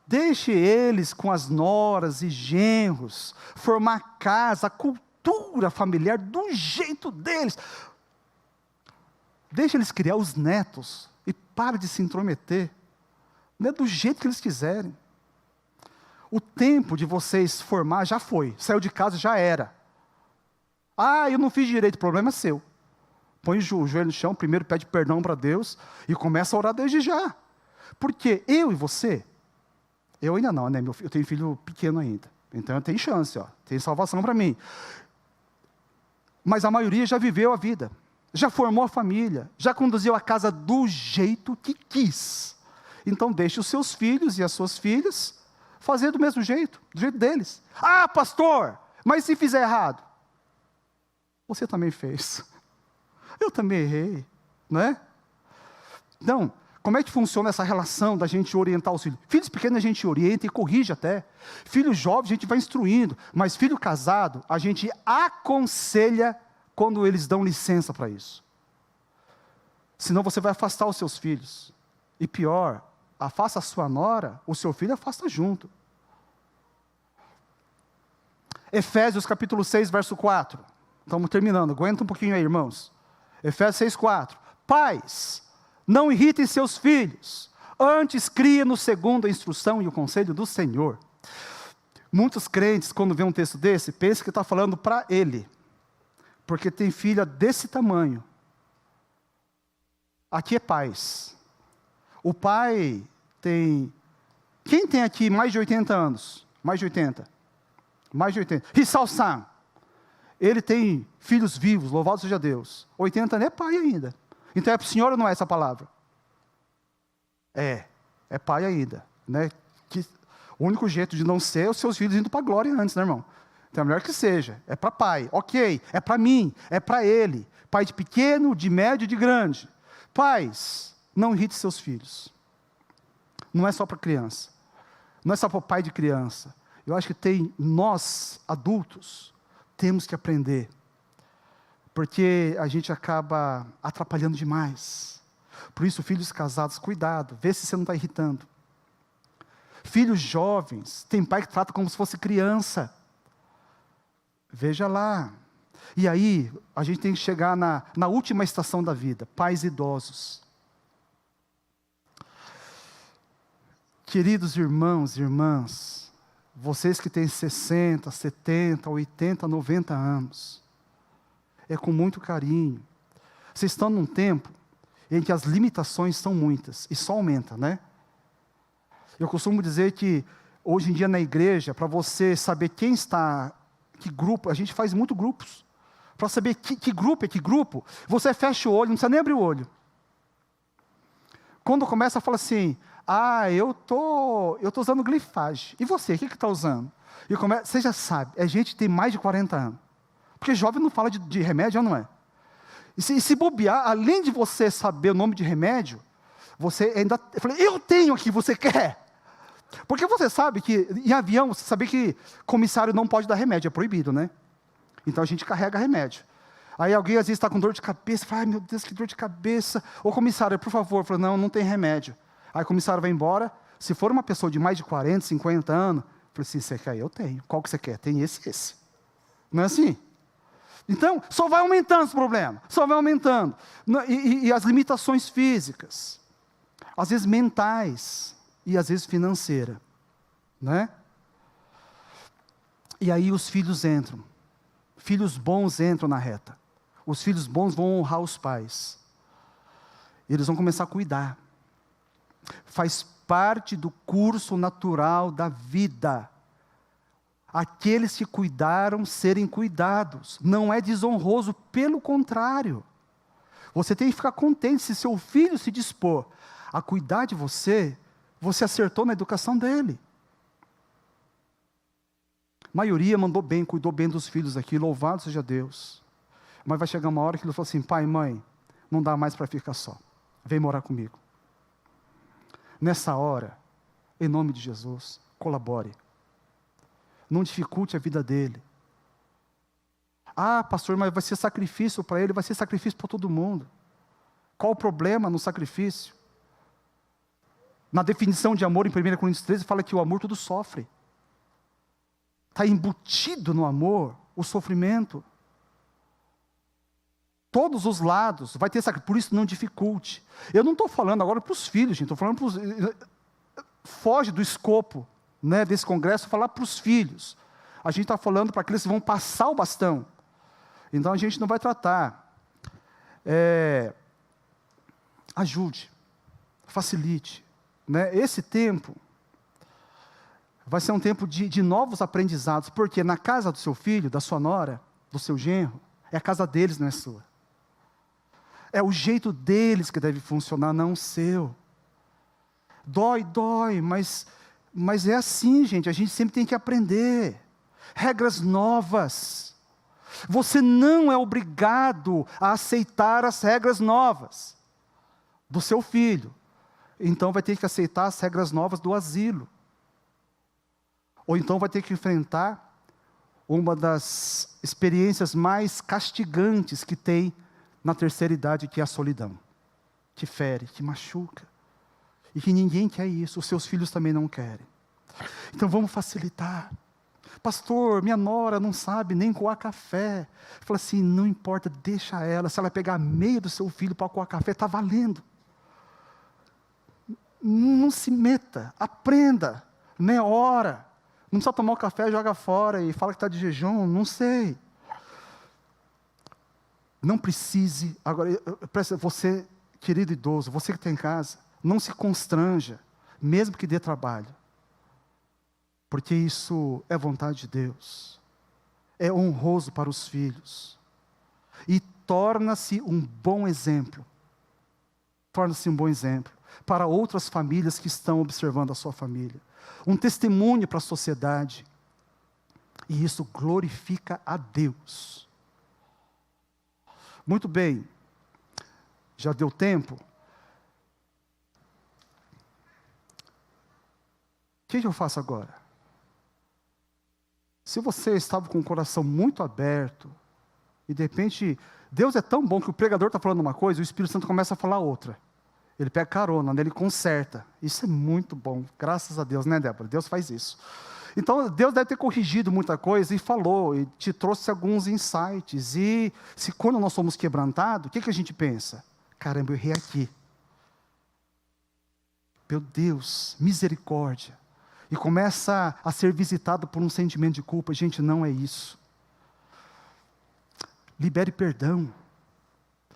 Deixe eles com as noras e genros, formar casa, a cultura familiar do jeito deles. Deixe eles criar os netos e pare de se intrometer. Não é do jeito que eles quiserem. O tempo de vocês formar já foi. Saiu de casa, já era. Ah, eu não fiz direito, o problema é seu. Põe o joelho no chão, primeiro pede perdão para Deus e começa a orar desde já. Porque eu e você, eu ainda não, né? Eu tenho filho pequeno ainda. Então eu tenho chance, tem salvação para mim. Mas a maioria já viveu a vida, já formou a família, já conduziu a casa do jeito que quis. Então deixe os seus filhos e as suas filhas fazer do mesmo jeito, do jeito deles. Ah, pastor, mas se fizer errado? Você também fez. Eu também errei, não é? Então, como é que funciona essa relação da gente orientar os filhos? Filhos pequenos a gente orienta e corrige até. Filhos jovens a gente vai instruindo. Mas filho casado, a gente aconselha quando eles dão licença para isso. Senão você vai afastar os seus filhos. E pior, afasta a sua nora, o seu filho afasta junto. Efésios capítulo 6, verso 4. Estamos terminando, aguenta um pouquinho aí, irmãos. Efésios 6, 4. Pais, não irritem seus filhos, antes criem-nos segundo a instrução e o conselho do Senhor. Muitos crentes, quando vê um texto desse, pensam que está falando para ele, porque tem filha desse tamanho. Aqui é pais. O pai tem... Quem tem aqui mais de 80 anos? Mais de 80? Mais de 80. Rissal-san. Ele tem filhos vivos, louvado seja Deus. 80 não é pai ainda. Então é para o senhor ou não é essa palavra? É pai ainda. Né? O único jeito de não ser é os seus filhos indo para a glória antes, né, irmão? Então é melhor que seja. É para pai. Ok, é para mim, é para ele. Pai de pequeno, de médio e de grande. Pais, não irrite seus filhos. Não é só para criança. Não é só para o pai de criança. Eu acho que nós, adultos, temos que aprender, porque a gente acaba atrapalhando demais. Por isso, filhos casados, cuidado, vê se você não está irritando. Filhos jovens, tem pai que trata como se fosse criança. Veja lá. E aí, a gente tem que chegar na última estação da vida, pais idosos. Queridos irmãos e irmãs, vocês que têm 60, 70, 80, 90 anos, é com muito carinho. Vocês estão num tempo em que as limitações são muitas, e só aumenta, né? Eu costumo dizer que, hoje em dia na igreja, para você saber quem está que grupo, a gente faz muito grupos. Para saber que grupo é que grupo, você fecha o olho, não precisa nem abrir o olho. Quando começa a falar assim, eu tô usando glifage. E você, o que está usando? Você já sabe, é gente que tem mais de 40 anos. Porque jovem não fala de remédio, não é? E se bobear, além de você saber o nome de remédio, você ainda... Eu tenho aqui, você quer? Porque você sabe que, em avião, você sabe que comissário não pode dar remédio, é proibido, né? Então a gente carrega remédio. Aí alguém às vezes está com dor de cabeça, fala, ai meu Deus, que dor de cabeça. Ô comissário, por favor, fala, não tem remédio. Aí o comissário vai embora, se for uma pessoa de mais de 40, 50 anos, fala assim, você quer? Eu tenho. Qual que você quer? Tem esse. Não é assim? Então, só vai aumentando esse problema, só vai aumentando. E as limitações físicas, às vezes mentais, e às vezes financeiras, né? E aí os filhos entram, filhos bons entram na reta, os filhos bons vão honrar os pais, eles vão começar a cuidar, faz parte do curso natural da vida, aqueles que cuidaram serem cuidados, não é desonroso, pelo contrário, você tem que ficar contente, se seu filho se dispor a cuidar de você, você acertou na educação dele. A maioria mandou bem, cuidou bem dos filhos aqui, louvado seja Deus. Mas vai chegar uma hora que ele falou assim, pai, mãe, não dá mais para ficar só, vem morar comigo. Nessa hora, em nome de Jesus, colabore. Não dificulte a vida dele. Pastor, mas vai ser sacrifício para ele, vai ser sacrifício para todo mundo. Qual o problema no sacrifício? Na definição de amor, em 1 Coríntios 13, fala que o amor tudo sofre. Está embutido no amor o sofrimento. Todos os lados, vai ter sacrifício, por isso não dificulte. Eu não estou falando agora para os filhos, gente, estou falando para os... Foge do escopo, né, desse congresso, falar para os filhos. A gente está falando para aqueles que vão passar o bastão. Então a gente não vai tratar. Ajude, facilite. Né? Esse tempo vai ser um tempo de novos aprendizados, porque na casa do seu filho, da sua nora, do seu genro, é a casa deles, não é sua. É o jeito deles que deve funcionar, não o seu. Dói, mas é assim, gente, a gente sempre tem que aprender. Regras novas. Você não é obrigado a aceitar as regras novas do seu filho. Então vai ter que aceitar as regras novas do asilo. Ou então vai ter que enfrentar uma das experiências mais castigantes que tem na terceira idade, que é a solidão. Que fere, que machuca. E que ninguém quer isso, os seus filhos também não querem. Então vamos facilitar. Pastor, minha nora não sabe nem coar café. Fala assim, não importa, deixa ela. Se ela pegar a meia do seu filho para coar café, está valendo. Não se meta, aprenda, né? Ora. Não precisa tomar o café, joga fora e fala que está de jejum, não sei. Não precise, agora, você, querido idoso, você que está em casa, não se constranja, mesmo que dê trabalho. Porque isso é vontade de Deus. É honroso para os filhos. E torna-se um bom exemplo. Torna-se um bom exemplo para outras famílias que estão observando a sua família. Um testemunho para a sociedade. E isso glorifica a Deus. Muito bem. Já deu tempo? O que eu faço agora? Se você estava com o coração muito aberto, e de repente, Deus é tão bom que o pregador está falando uma coisa, e o Espírito Santo começa a falar outra. Ele pega carona, ele conserta. Isso é muito bom, graças a Deus, né, Débora? Deus faz isso. Então, Deus deve ter corrigido muita coisa e falou, e te trouxe alguns insights. E se quando nós somos quebrantados, o que a gente pensa? Caramba, eu errei aqui. Meu Deus, misericórdia. E começa a ser visitado por um sentimento de culpa. Gente, não é isso. Libere perdão.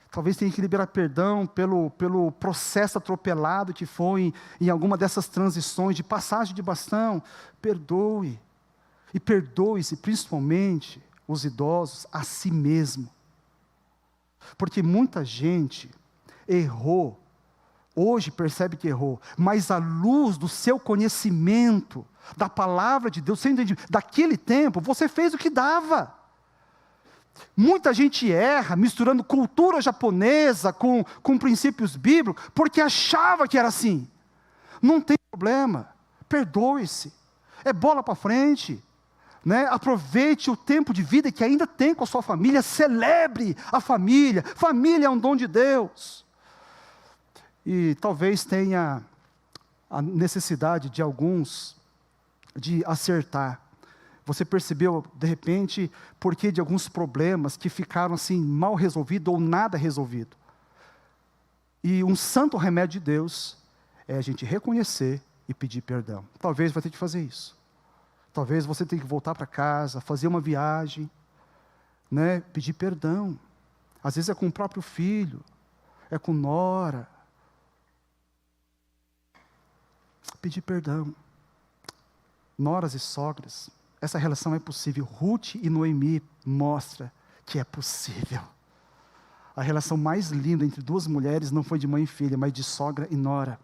Talvez tenha que liberar perdão pelo processo atropelado que foi em alguma dessas transições de passagem de bastão. Perdoe. E perdoe-se, principalmente os idosos, a si mesmo. Porque muita gente errou, hoje percebe que errou, mas à luz do seu conhecimento, da palavra de Deus, daquele tempo, você fez o que dava. Muita gente erra, misturando cultura japonesa com princípios bíblicos, porque achava que era assim. Não tem problema, perdoe-se, é bola para frente. Aproveite o tempo de vida que ainda tem com a sua família, celebre a família. Família é um dom de Deus. E talvez tenha a necessidade de alguns de acertar. Você percebeu, de repente, porque de alguns problemas que ficaram assim mal resolvidos ou nada resolvido. E um santo remédio de Deus é a gente reconhecer e pedir perdão. Talvez vai ter que fazer isso. Talvez você tenha que voltar para casa, fazer uma viagem, pedir perdão. Às vezes é com o próprio filho, é com nora. Pedir perdão. Noras e sogras, essa relação é possível. Ruth e Noemi mostra que é possível. A relação mais linda entre duas mulheres não foi de mãe e filha, mas de sogra e nora.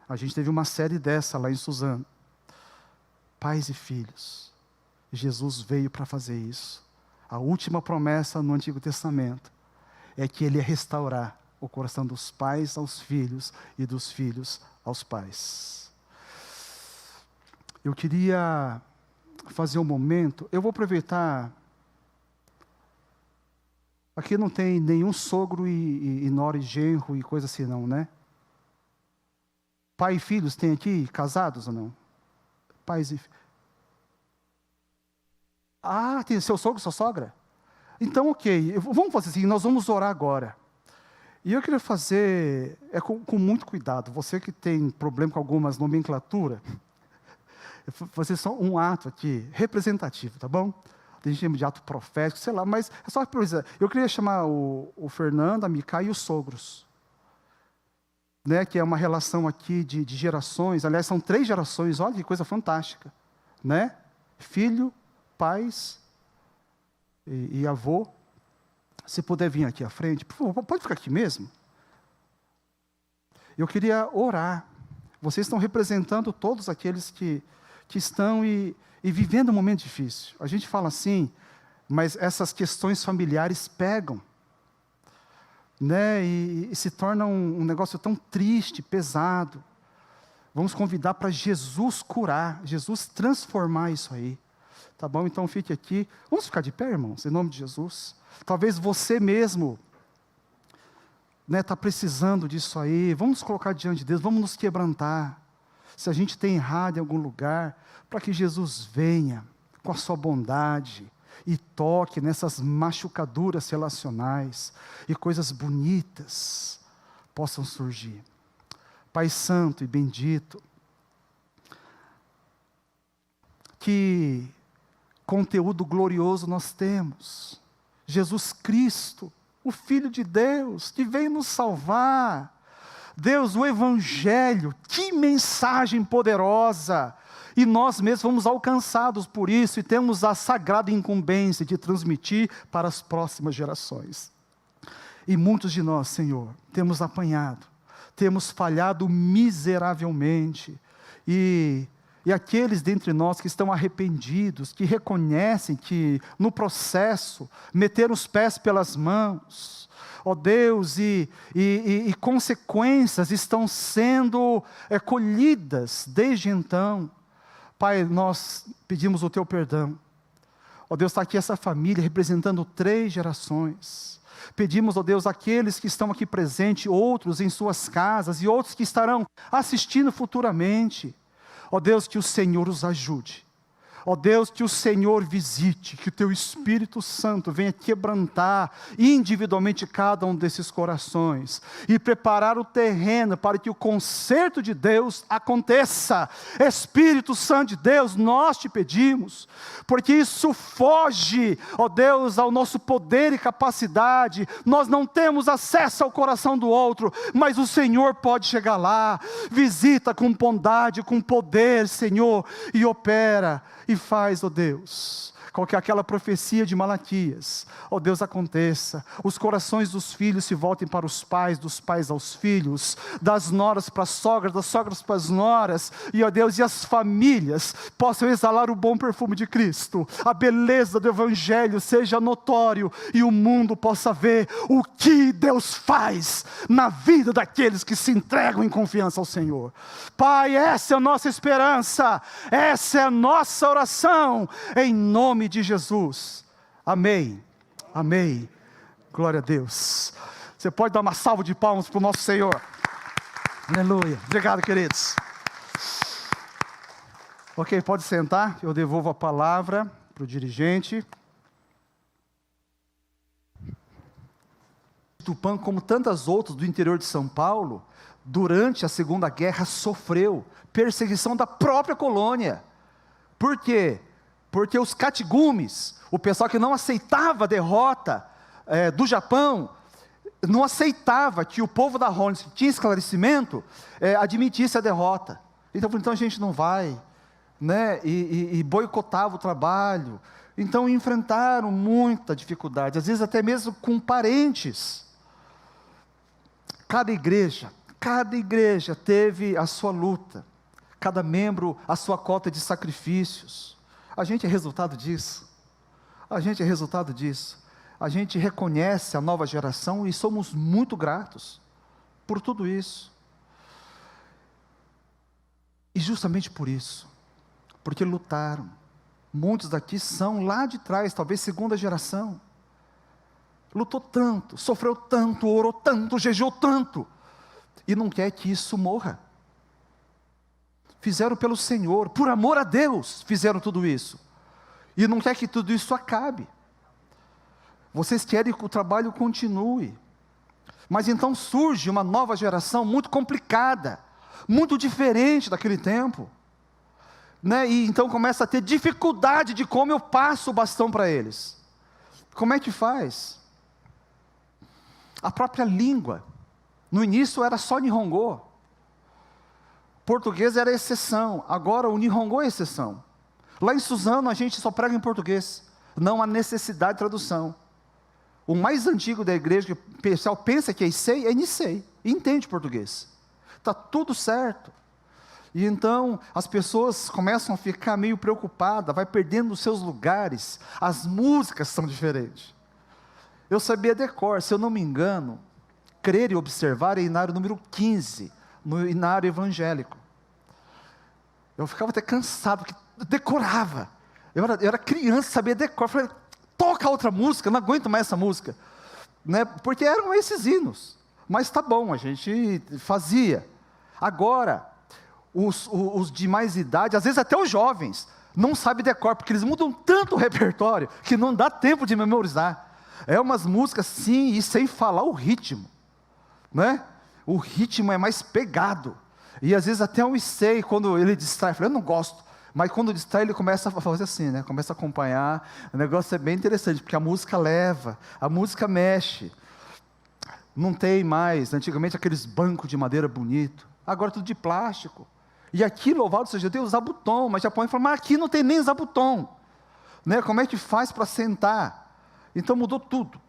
A gente teve uma série dessa lá em Suzano. Pais e filhos. Jesus veio para fazer isso. A última promessa no Antigo Testamento é que Ele ia restaurar o coração dos pais aos filhos e dos filhos aos pais. Eu queria fazer um momento, eu vou aproveitar, aqui não tem nenhum sogro e nora e genro e coisa assim não, né? Pai e filhos tem aqui, casados ou não? Pais e filhos. Ah, tem seu sogro, sua sogra? Então, ok, vamos fazer assim, nós vamos orar agora. E eu queria fazer, com muito cuidado, você que tem problema com algumas nomenclaturas, fazer só um ato aqui, representativo, tá bom? A gente chama de ato profético, sei lá, mas é só para dizer. Eu queria chamar o Fernando, a Mica e os sogros. Que é uma relação aqui de gerações, aliás, são 3 gerações, olha que coisa fantástica. Filho, pais e avô. Se puder vir aqui à frente, por favor, pode ficar aqui mesmo? Eu queria orar. Vocês estão representando todos aqueles que estão e vivendo um momento difícil. A gente fala assim, mas essas questões familiares pegam. E se torna um negócio tão triste, pesado. Vamos convidar para Jesus curar, Jesus transformar isso aí. Tá bom? Então fique aqui. Vamos ficar de pé, irmãos, em nome de Jesus. Talvez você mesmo está precisando disso aí. Vamos nos colocar diante de Deus, vamos nos quebrantar. Se a gente tem errado em algum lugar, para que Jesus venha com a sua bondade e toque nessas machucaduras relacionais e coisas bonitas possam surgir. Pai Santo e bendito, que conteúdo glorioso nós temos. Jesus Cristo, o Filho de Deus, que veio nos salvar. Deus, o Evangelho, que mensagem poderosa! E nós mesmos fomos alcançados por isso e temos a sagrada incumbência de transmitir para as próximas gerações. E muitos de nós, Senhor, temos apanhado, temos falhado miseravelmente. E aqueles dentre nós que estão arrependidos, que reconhecem que no processo meteram os pés pelas mãos, ó Deus, e consequências estão sendo colhidas desde então. Pai, nós pedimos o Teu perdão. Ó Deus, está aqui essa família representando 3 gerações. Pedimos, ó Deus, aqueles que estão aqui presentes, outros em suas casas e outros que estarão assistindo futuramente. Ó Deus, que o Senhor os ajude. Ó Deus, que o Senhor visite, que o Teu Espírito Santo venha quebrantar individualmente cada um desses corações e preparar o terreno para que o concerto de Deus aconteça. Espírito Santo de Deus, nós te pedimos, porque isso foge, ó Deus, ao nosso poder e capacidade. Nós não temos acesso ao coração do outro, mas o Senhor pode chegar lá. Visita com bondade, com poder, Senhor, e opera. E e faz, ó Deus, com que aquela profecia de Malaquias, ó Deus, aconteça. Os corações dos filhos se voltem para os pais, dos pais aos filhos, das noras para as sogras, das sogras para as noras, e ó Deus, e as famílias possam exalar o bom perfume de Cristo, a beleza do Evangelho seja notório, e o mundo possa ver o que Deus faz na vida daqueles que se entregam em confiança ao Senhor. Pai, essa é a nossa esperança, essa é a nossa oração, em nome de Jesus, amém, amém, glória a Deus. Você pode dar uma salva de palmas para o nosso Senhor, aleluia, obrigado, queridos. Ok, pode sentar, eu devolvo a palavra para o dirigente. Tupã, como tantas outras do interior de São Paulo, durante a Segunda Guerra sofreu perseguição da própria colônia. Por quê? Porque os catigumes, o pessoal que não aceitava a derrota do Japão, não aceitava que o povo da Hollins, que tinha esclarecimento, admitisse a derrota. Então a gente não vai, né? E boicotava o trabalho. Então enfrentaram muita dificuldade, às vezes até mesmo com parentes. Cada igreja teve a sua luta, cada membro a sua cota de sacrifícios. A gente é resultado disso, a gente reconhece a nova geração e somos muito gratos por tudo isso. E justamente por isso, porque lutaram, muitos daqui são lá de trás, talvez segunda geração, lutou tanto, sofreu tanto, orou tanto, jejuou tanto, e não quer que isso morra. Fizeram pelo Senhor, por amor a Deus, fizeram tudo isso, e não quer que tudo isso acabe. Vocês querem que o trabalho continue, mas então surge uma nova geração muito complicada, muito diferente daquele tempo, né? E então começa a ter dificuldade de como eu passo o bastão para eles. Como é que faz? A própria língua, no início era só Nihongo, português era exceção, agora o Nihongo é exceção. Lá em Suzano a gente só prega em português, não há necessidade de tradução. O mais antigo da igreja, que o pessoal pensa que é Issei, é Nisei, e entende português, está tudo certo. E então as pessoas começam a ficar meio preocupadas, vai perdendo os seus lugares, as músicas são diferentes. Eu sabia decor, se eu não me engano, crer e observar é inário número 15, no inário evangélico. Eu ficava até cansado, porque eu decorava. Eu era criança, sabia decor. Eu falei, toca outra música, não aguento mais essa música, né? Porque eram esses hinos, mas tá bom, a gente fazia. Agora, os de mais idade, às vezes até os jovens, não sabem decor, porque eles mudam tanto o repertório, que não dá tempo de memorizar. É umas músicas sim, e sem falar o ritmo, né? O ritmo é mais pegado, e às vezes até o Issei, quando ele distrai, eu falei, eu não gosto, mas quando distrai ele começa a fazer assim, né? Começa a acompanhar, o negócio é bem interessante, porque a música leva, a música mexe, não tem mais, antigamente aqueles bancos de madeira bonito, agora tudo de plástico, e aqui, louvado seja Deus, zabuton, mas Japão fala, mas aqui não tem nem zabuton, né? Como é que faz para sentar? Então mudou tudo.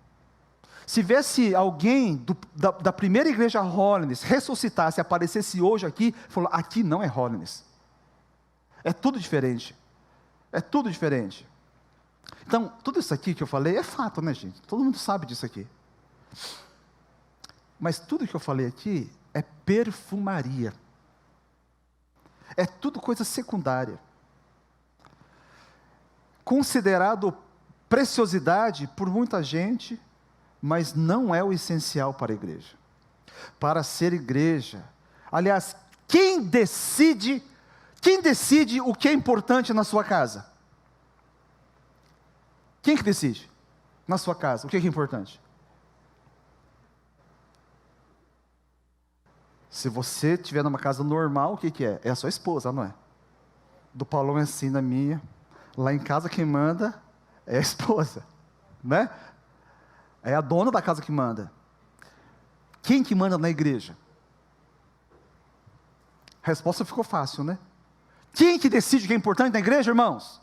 Se viesse alguém da primeira igreja Hollins, ressuscitasse, aparecesse hoje aqui, falou, aqui não é Hollins, é tudo diferente, então, tudo isso aqui que eu falei, é fato, né gente, todo mundo sabe disso aqui, mas tudo que eu falei aqui, é perfumaria, é tudo coisa secundária, considerado preciosidade por muita gente, mas não é o essencial para a igreja. Para ser igreja, aliás, quem decide o que é importante na sua casa? Quem que decide na sua casa o que é importante? Se você estiver numa casa normal, o que é? É a sua esposa, não é? Do Paulão é assim, na minha. Lá em casa quem manda é a esposa, né? É a dona da casa que manda. Quem que manda na igreja? A resposta ficou fácil, né? Quem que decide o que é importante na igreja, irmãos?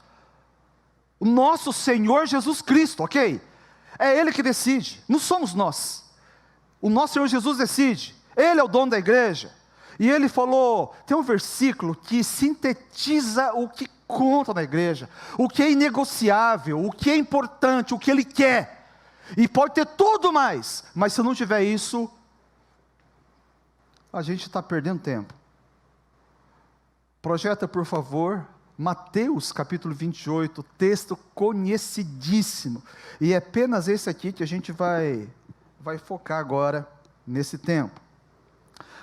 O nosso Senhor Jesus Cristo, ok? É Ele que decide, não somos nós. O nosso Senhor Jesus decide, Ele é o dono da igreja. E Ele falou, tem um versículo que sintetiza o que conta na igreja, o que é inegociável, o que é importante, o que Ele quer. E pode ter tudo mais, mas se não tiver isso, a gente está perdendo tempo. Projeta, por favor, Mateus capítulo 28, texto conhecidíssimo. E é apenas esse aqui que a gente vai focar agora, nesse tempo.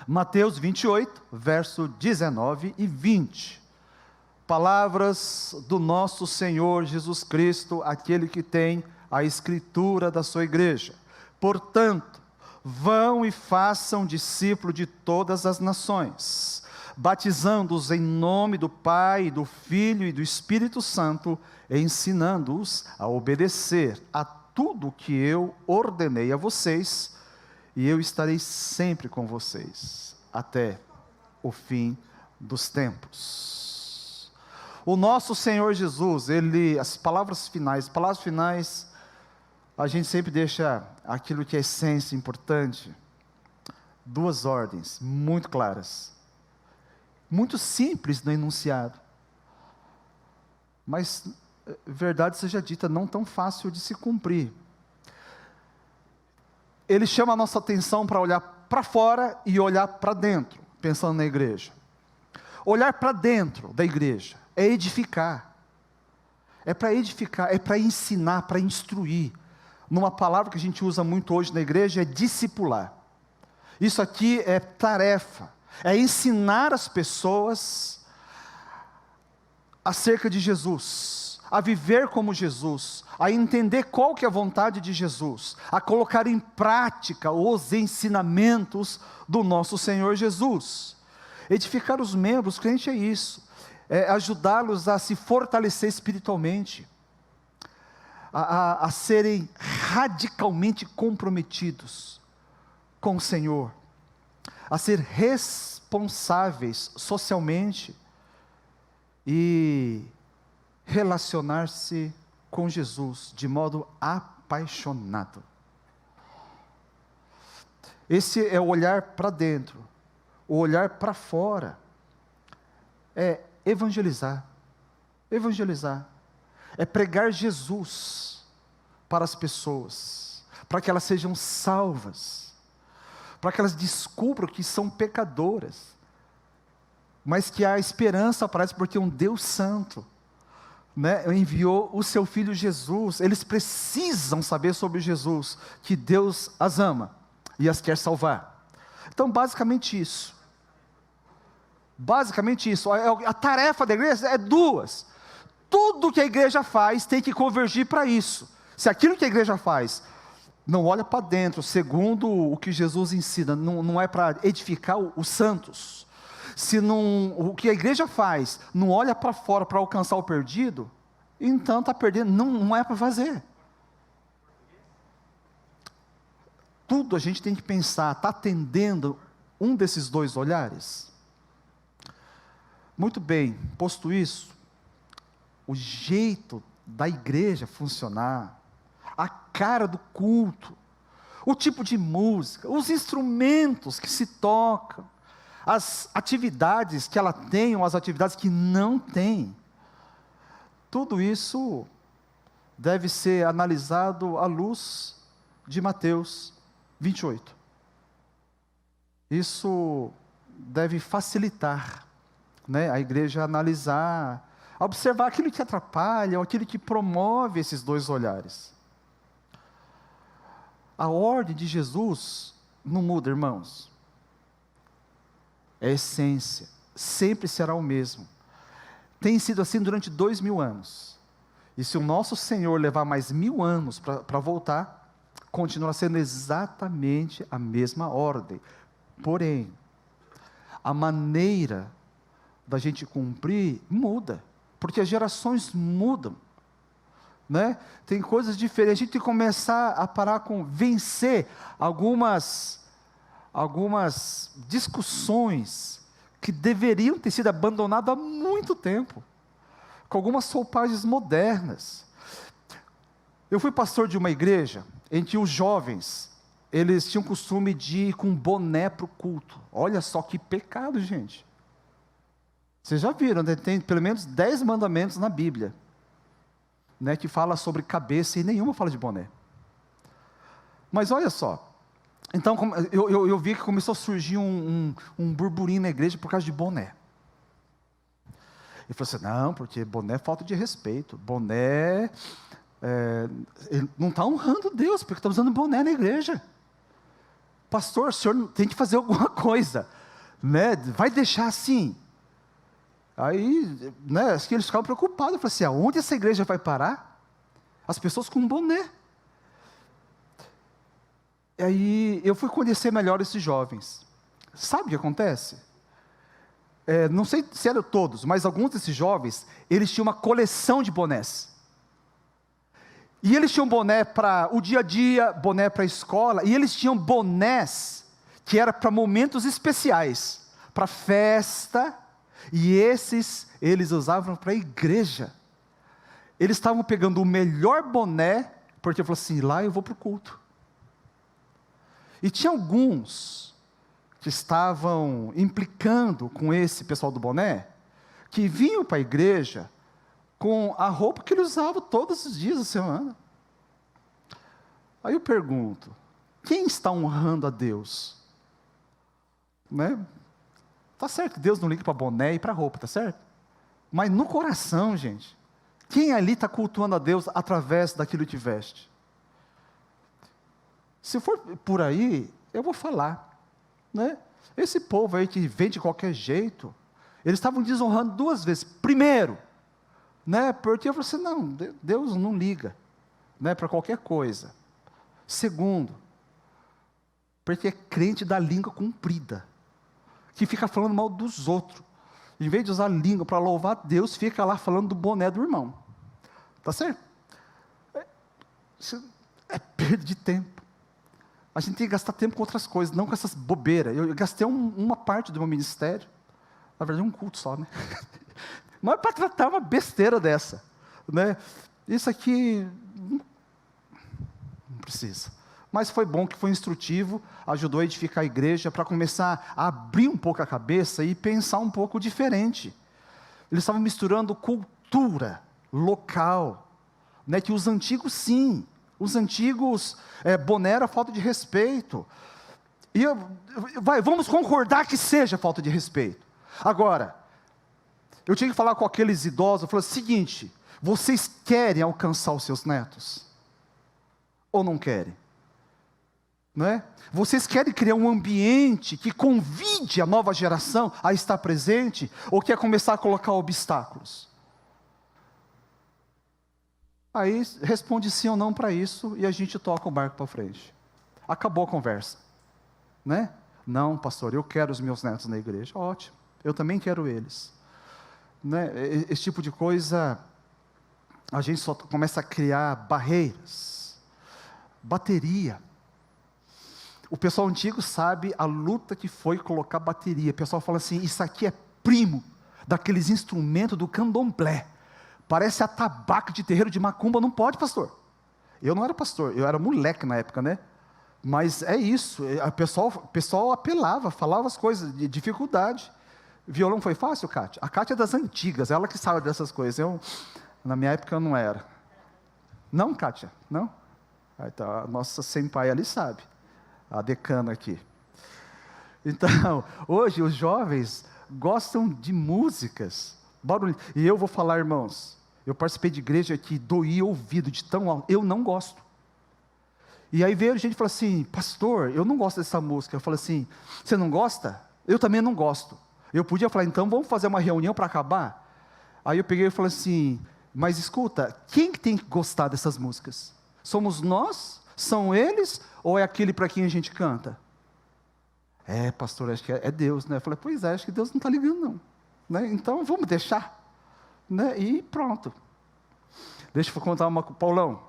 Mateus 28, verso 19 e 20. Palavras do nosso Senhor Jesus Cristo, aquele que tem a escritura da sua igreja. Portanto, vão e façam discípulo de todas as nações, batizando-os em nome do Pai, do Filho e do Espírito Santo, ensinando-os a obedecer a tudo o que eu ordenei a vocês, e eu estarei sempre com vocês, até o fim dos tempos. O nosso Senhor Jesus, as palavras finais, a gente sempre deixa aquilo que é essência, importante. Duas ordens, muito claras. Muito simples no enunciado. Mas, verdade seja dita, não tão fácil de se cumprir. Ele chama a nossa atenção para olhar para fora e olhar para dentro, pensando na igreja. Olhar para dentro da igreja é edificar. É para edificar, é para ensinar, para instruir. Numa palavra que a gente usa muito hoje na igreja, é discipular. Isso aqui é tarefa, é ensinar as pessoas acerca de Jesus, a viver como Jesus, a entender qual que é a vontade de Jesus, a colocar em prática os ensinamentos do nosso Senhor Jesus. Edificar os membros, crente é isso, é ajudá-los a se fortalecer espiritualmente, a serem radicalmente comprometidos com o Senhor, a ser responsáveis socialmente e relacionar-se com Jesus de modo apaixonado. Esse é o olhar para dentro. O olhar para fora é evangelizar. Evangelizar é pregar Jesus para as pessoas, para que elas sejam salvas, para que elas descubram que são pecadoras, mas que há esperança para elas, porque um Deus santo, enviou o seu Filho Jesus. Eles precisam saber sobre Jesus, que Deus as ama e as quer salvar. Então, basicamente isso. A tarefa da igreja é duas. Tudo que a igreja faz tem que convergir para isso. Se aquilo que a igreja faz não olha para dentro, segundo o que Jesus ensina, não é para edificar os santos, se o que a igreja faz não olha para fora para alcançar o perdido, então está perdendo, não é para fazer. Tudo a gente tem que pensar, está atendendo um desses dois olhares? Muito bem, posto isso, o jeito da igreja funcionar, a cara do culto, o tipo de música, os instrumentos que se tocam, as atividades que ela tem, ou as atividades que não tem, tudo isso deve ser analisado à luz de Mateus 28. Isso deve facilitar, a igreja analisar, observar aquilo que atrapalha, ou aquilo que promove esses dois olhares. A ordem de Jesus não muda, irmãos. É a essência, sempre será o mesmo. Tem sido assim durante 2000 anos. E se o nosso Senhor levar mais 1000 anos para voltar, continua sendo exatamente a mesma ordem. Porém, a maneira da gente cumprir muda, porque as gerações mudam, tem coisas diferentes. A gente tem que começar a parar com vencer algumas discussões que deveriam ter sido abandonadas há muito tempo, com algumas roupagens modernas, Eu fui pastor de uma igreja em que os jovens, eles tinham o costume de ir com boné para o culto. Olha só que pecado, gente. Vocês já viram, né? Tem pelo menos 10 mandamentos na Bíblia, né, que fala sobre cabeça, e nenhuma fala de boné. Mas olha só, então eu vi que começou a surgir um burburinho na igreja por causa de boné. E falou assim, não, porque boné é falta de respeito, boné, ele não está honrando Deus, porque está usando boné na igreja. Pastor, o senhor tem que fazer alguma coisa, né? Vai deixar assim? Aí, né, acho que eles ficavam preocupados. Eu falei assim, aonde essa igreja vai parar? As pessoas com boné. E aí, eu fui conhecer melhor esses jovens. Sabe o que acontece? Não sei se eram todos, mas alguns desses jovens, eles tinham uma coleção de bonés. E eles tinham boné para o dia a dia, boné para a escola, e eles tinham bonés que era para momentos especiais, para festa, e esses eles usavam para a igreja. Eles estavam pegando o melhor boné, porque falou assim, lá eu vou para o culto. E tinha alguns que estavam implicando com esse pessoal do boné, que vinham para a igreja com a roupa que ele usava todos os dias da semana. Aí eu pergunto, quem está honrando a Deus? Né? Tá certo, Deus não liga para boné e para roupa, tá certo? Mas no coração, gente, quem ali está cultuando a Deus através daquilo que veste? Se for por aí, eu vou falar, né? Esse povo aí que vem de qualquer jeito, eles estavam desonrando duas vezes. Primeiro, né? Porque eu falei assim, não, Deus não liga, né, para qualquer coisa. Segundo, porque é crente da língua comprida, que fica falando mal dos outros. Em vez de usar a língua para louvar Deus, fica lá falando do boné do irmão. Tá certo? Isso é perda de tempo. A gente tem que gastar tempo com outras coisas, não com essas bobeiras. Eu gastei uma parte do meu ministério, na verdade um culto só, né? Mas para tratar uma besteira dessa, né? Isso aqui não precisa. Mas foi bom, que foi instrutivo, ajudou a edificar a igreja, para começar a abrir um pouco a cabeça e pensar um pouco diferente. Eles estavam misturando cultura local, né? Que os antigos sim, os antigos, boné era falta de respeito, e vamos concordar que seja falta de respeito. Agora, eu tinha que falar com aqueles idosos, eu falei o seguinte, vocês querem alcançar os seus netos? Ou não querem? Não é? Vocês querem criar um ambiente que convide a nova geração a estar presente, ou quer começar a colocar obstáculos? Aí responde sim ou não para isso, e a gente toca o barco para frente. Acabou a conversa, né? Não, pastor, eu quero os meus netos na igreja. Ótimo, eu também quero eles, né? Esse tipo de coisa, a gente só começa a criar barreiras. Bateria, o pessoal antigo sabe a luta que foi colocar bateria. O pessoal fala assim, isso aqui é primo daqueles instrumentos do candomblé, parece atabaque de terreiro de macumba. Não pode, pastor. Eu não era pastor, eu era moleque na época, né? Mas é isso, o pessoal apelava, falava as coisas de dificuldade. Violão foi fácil, Kátia? A Kátia é das antigas, ela que sabe dessas coisas. Na minha época eu não era. Não, Kátia? Não? Então, a nossa senpai ali sabe, a decana aqui. Então, hoje os jovens gostam de músicas barulhentas. E eu vou falar, irmãos, eu participei de igreja que doía o ouvido de tão alto, eu não gosto. E aí veio gente e falou assim, pastor, eu não gosto dessa música. Eu falei assim, você não gosta? Eu também não gosto. Eu podia falar, então vamos fazer uma reunião para acabar? Aí eu peguei e falei assim, mas escuta, quem que tem que gostar dessas músicas? Somos nós? São eles? Ou é aquele para quem a gente canta? Pastor, acho que é Deus, né? Eu falei, pois é, acho que Deus não está ligando não, né? Então vamos deixar, né? E pronto. Deixa eu contar uma, Paulão,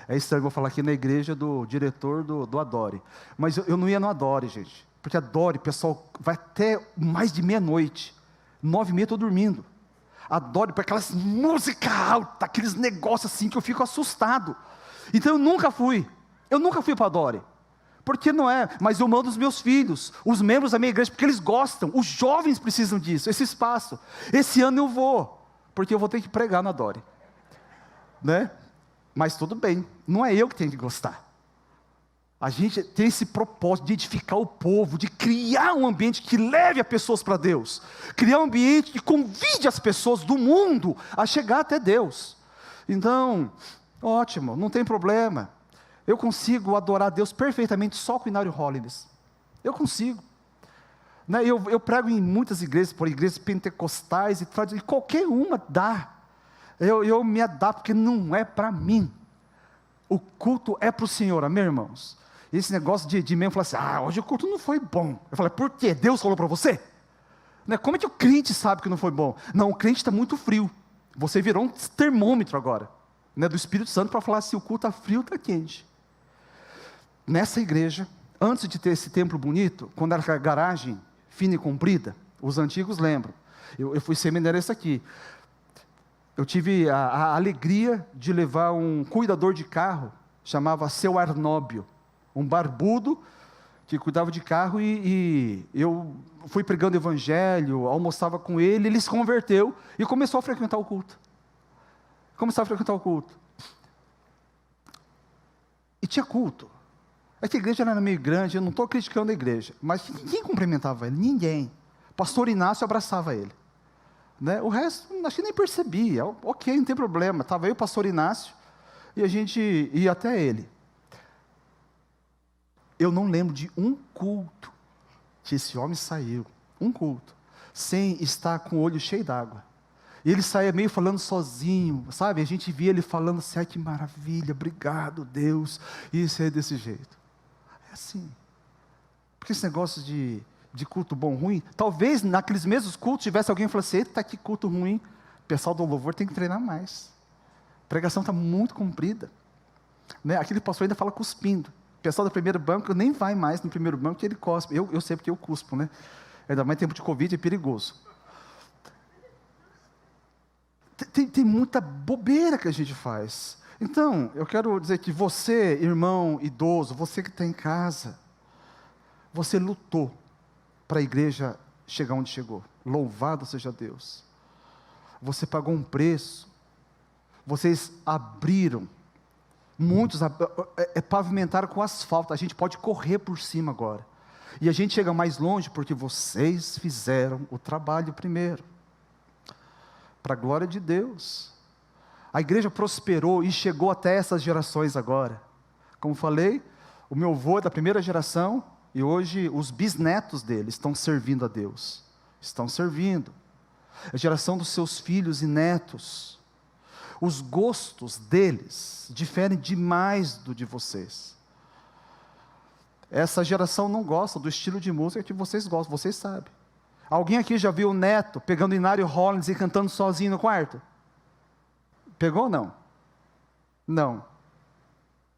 é estranho, vou falar aqui na igreja do diretor do Adore, mas eu não ia no Adore, gente, porque Adore, pessoal, vai até mais de meia-noite, 9h30 estou dormindo. Adore para aquelas músicas altas, aqueles negócios assim que eu fico assustado. Então eu nunca fui para Adore, porque não é, mas eu mando os meus filhos, os membros da minha igreja, porque eles gostam, os jovens precisam disso, esse espaço. Esse ano eu vou, porque eu vou ter que pregar na Adore, né? Mas tudo bem, não é eu que tenho que gostar. A gente tem esse propósito de edificar o povo, de criar um ambiente que leve as pessoas para Deus, criar um ambiente que convide as pessoas do mundo a chegar até Deus. Então, ótimo, não tem problema. Eu consigo adorar Deus perfeitamente só com o Inário Holiness. Eu consigo. Né? Eu prego em muitas igrejas, por igrejas pentecostais e qualquer uma dá. Eu me adapto, porque não é para mim. O culto é para o Senhor, amém, irmãos? Esse negócio de mesmo falar assim, hoje o culto não foi bom. Eu falei, por quê? Deus falou para você? Né? Como é que o crente sabe que não foi bom? Não, o crente está muito frio. Você virou um termômetro agora, né, do Espírito Santo, para falar se o culto está frio ou está quente. Nessa igreja, antes de ter esse templo bonito, quando era a garagem fina e comprida, os antigos lembram, eu fui seminarista aqui, eu tive a alegria de levar um cuidador de carro, chamava Seu Arnóbio, um barbudo, que cuidava de carro, e eu fui pregando o evangelho, almoçava com ele, ele se converteu, e começou a frequentar o culto, e tinha culto. É que a igreja era meio grande, eu não estou criticando a igreja, mas quem cumprimentava ele? Ninguém. Pastor Inácio abraçava ele, né? O resto, acho que nem percebia. Ok, não tem problema, estava eu e o pastor Inácio, e a gente ia até ele. Eu não lembro de um culto que esse homem saiu, um culto, sem estar com o olho cheio d'água. E ele saía meio falando sozinho, sabe? A gente via ele falando assim, ai que maravilha, obrigado Deus, isso é desse jeito. É assim. Porque esse negócio de culto bom, ruim, talvez naqueles mesmos cultos tivesse alguém que falasse, eita, que culto ruim, o pessoal do louvor tem que treinar mais. A pregação está muito comprida, né? Aquele pastor ainda fala cuspindo. O pessoal do primeiro banco nem vai mais no primeiro banco, que ele cospe. Eu sei porque eu cuspo, né? Ainda mais tempo de Covid, é perigoso. Tem muita bobeira que a gente faz. Então, eu quero dizer que você, irmão idoso, você que está em casa, você lutou para a igreja chegar onde chegou. Louvado seja Deus. Você pagou um preço. Vocês abriram. Muitos pavimentaram com asfalto. A gente pode correr por cima agora. E a gente chega mais longe porque vocês fizeram o trabalho primeiro. Para a glória de Deus. A igreja prosperou e chegou até essas gerações agora. Como falei, o meu avô é da primeira geração e hoje os bisnetos dele estão servindo a Deus. Estão servindo. A geração dos seus filhos e netos. Os gostos deles diferem demais do de vocês. Essa geração não gosta do estilo de música que vocês gostam, vocês sabem. Alguém aqui já viu o neto pegando Inário Holiness e cantando sozinho no quarto? Pegou ou não? Não.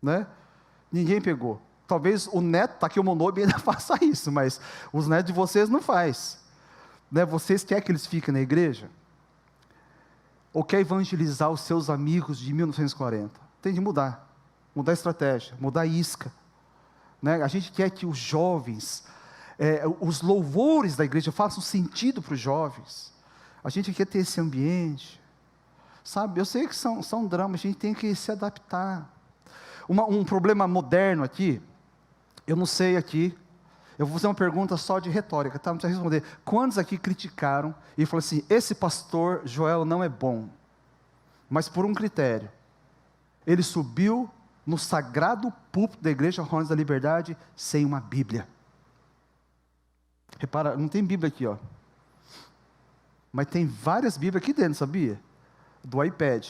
Né? Ninguém pegou. Talvez o neto, tá aqui o Monobi, ainda faça isso, mas os netos de vocês não faz. Né? Vocês querem que eles fiquem na igreja? Ou quer evangelizar os seus amigos de 1940? Tem de mudar a estratégia, mudar a isca. Né? A gente quer que os jovens, os louvores da igreja façam sentido para os jovens. A gente quer ter esse ambiente. Sabe, eu sei que são dramas, a gente tem que se adaptar. Um problema moderno aqui, eu não sei aqui, eu vou fazer uma pergunta só de retórica, tá? Não precisa responder. Quantos aqui criticaram e falaram assim, esse pastor Joel não é bom, mas por um critério, ele subiu no sagrado púlpito da Igreja Holiness da Liberdade sem uma Bíblia. Repara, não tem Bíblia aqui, ó. Mas tem várias Bíblias aqui dentro, sabia? Do iPad.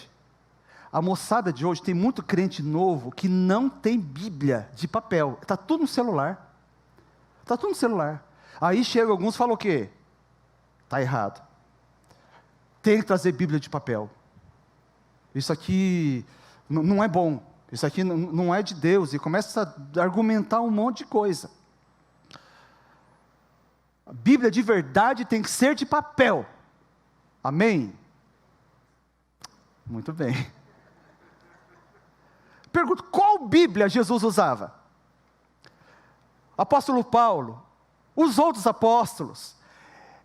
A moçada de hoje tem muito crente novo que não tem Bíblia de papel. Está tudo no celular. Está tudo no celular. Aí chega alguns e falam o quê? Está errado. Tem que trazer Bíblia de papel. Isso aqui não é bom. Isso aqui não é de Deus. E começa a argumentar um monte de coisa. A Bíblia de verdade tem que ser de papel. Amém? Muito bem. Pergunto, qual Bíblia Jesus usava? Apóstolo Paulo, os outros apóstolos,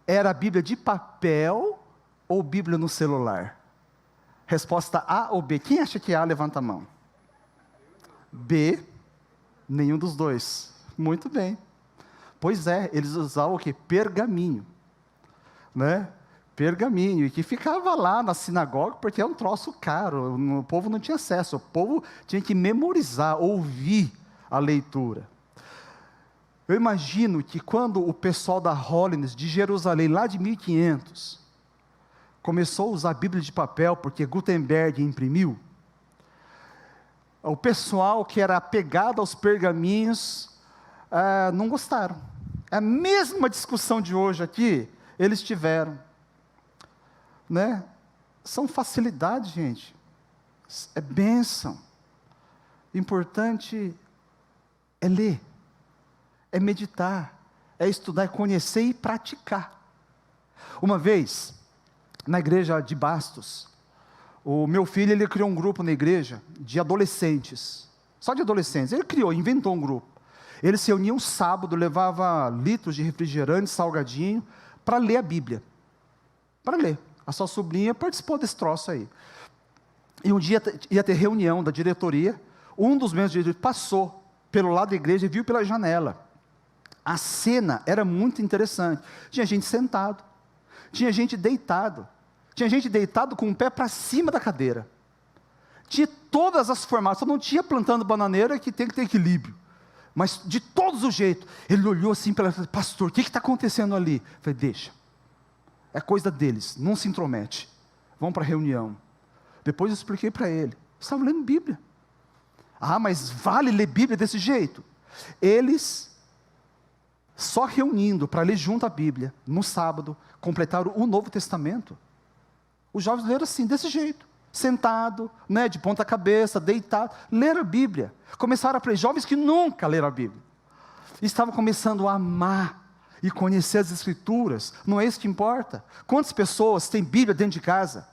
era a Bíblia de papel ou Bíblia no celular? Resposta A ou B? Quem acha que é A, levanta a mão. B, nenhum dos dois. Muito bem. Pois é, eles usavam o quê? Pergaminho. Né? Pergaminho, e que ficava lá na sinagoga, porque é um troço caro, o povo não tinha acesso, o povo tinha que memorizar, ouvir a leitura. Eu imagino que quando o pessoal da Holiness de Jerusalém, lá de 1500, começou a usar a Bíblia de papel, porque Gutenberg imprimiu, o pessoal que era apegado aos pergaminhos, não gostaram. A mesma discussão de hoje aqui, eles tiveram. Né? São facilidades, gente. É bênção. Importante é ler, é meditar, é estudar, é conhecer e praticar. Uma vez, na igreja de Bastos, o meu filho, ele criou um grupo na igreja de adolescentes, só de adolescentes. Ele inventou um grupo. Eles se reuniam sábado, levava litros de refrigerante, salgadinho, para ler a Bíblia. Para ler. A sua sobrinha participou desse troço aí. E um dia ia ter reunião da diretoria, um dos membros da diretoria passou pelo lado da igreja e viu pela janela. A cena era muito interessante. Tinha gente sentado, tinha gente deitado, com o pé para cima da cadeira. Tinha todas as formações, só não tinha plantando bananeira, que tem que ter equilíbrio. Mas de todos os jeitos, ele olhou assim para ela, pastor, o que está acontecendo ali? Eu falei, deixa. É coisa deles, não se intromete. Vão para a reunião. Depois eu expliquei para ele. Estava lendo Bíblia. Ah, mas vale ler Bíblia desse jeito? Eles, só reunindo para ler junto a Bíblia, no sábado, completaram o Novo Testamento. Os jovens leram assim, desse jeito. Sentado, né, de ponta cabeça, deitado. Leram a Bíblia. Começaram a aprender. Jovens que nunca leram a Bíblia. Estavam começando a amar e conhecer as Escrituras. Não é isso que importa? Quantas pessoas têm Bíblia dentro de casa?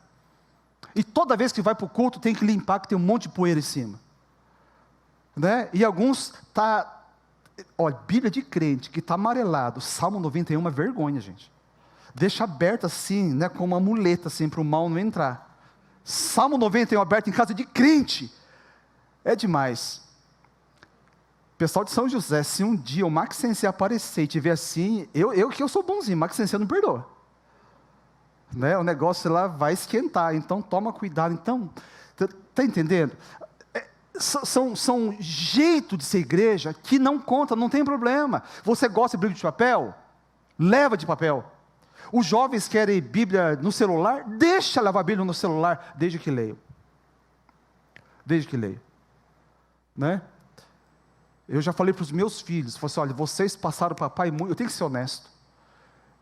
E toda vez que vai para o culto tem que limpar, que tem um monte de poeira em cima. Né? E alguns olha, Bíblia de crente que está amarelado. Salmo 91 é uma vergonha, gente. Deixa aberto assim, né, com uma muleta assim, para o mal não entrar. Salmo 91 aberto em casa de crente. É demais. Pessoal de São José, se um dia o Max Sensei aparecer e tiver assim, eu sou bonzinho, Max Sensei não perdoa. Né? O negócio lá vai esquentar, então toma cuidado. Então, está entendendo? São jeito de ser igreja que não conta, não tem problema. Você gosta de Bíblia de papel? Leva de papel. Os jovens querem Bíblia no celular? Deixa levar a Bíblia no celular, desde que leiam. Desde que leiam. Né? Eu já falei para os meus filhos, falei assim, olha, vocês passaram papai muito, eu tenho que ser honesto.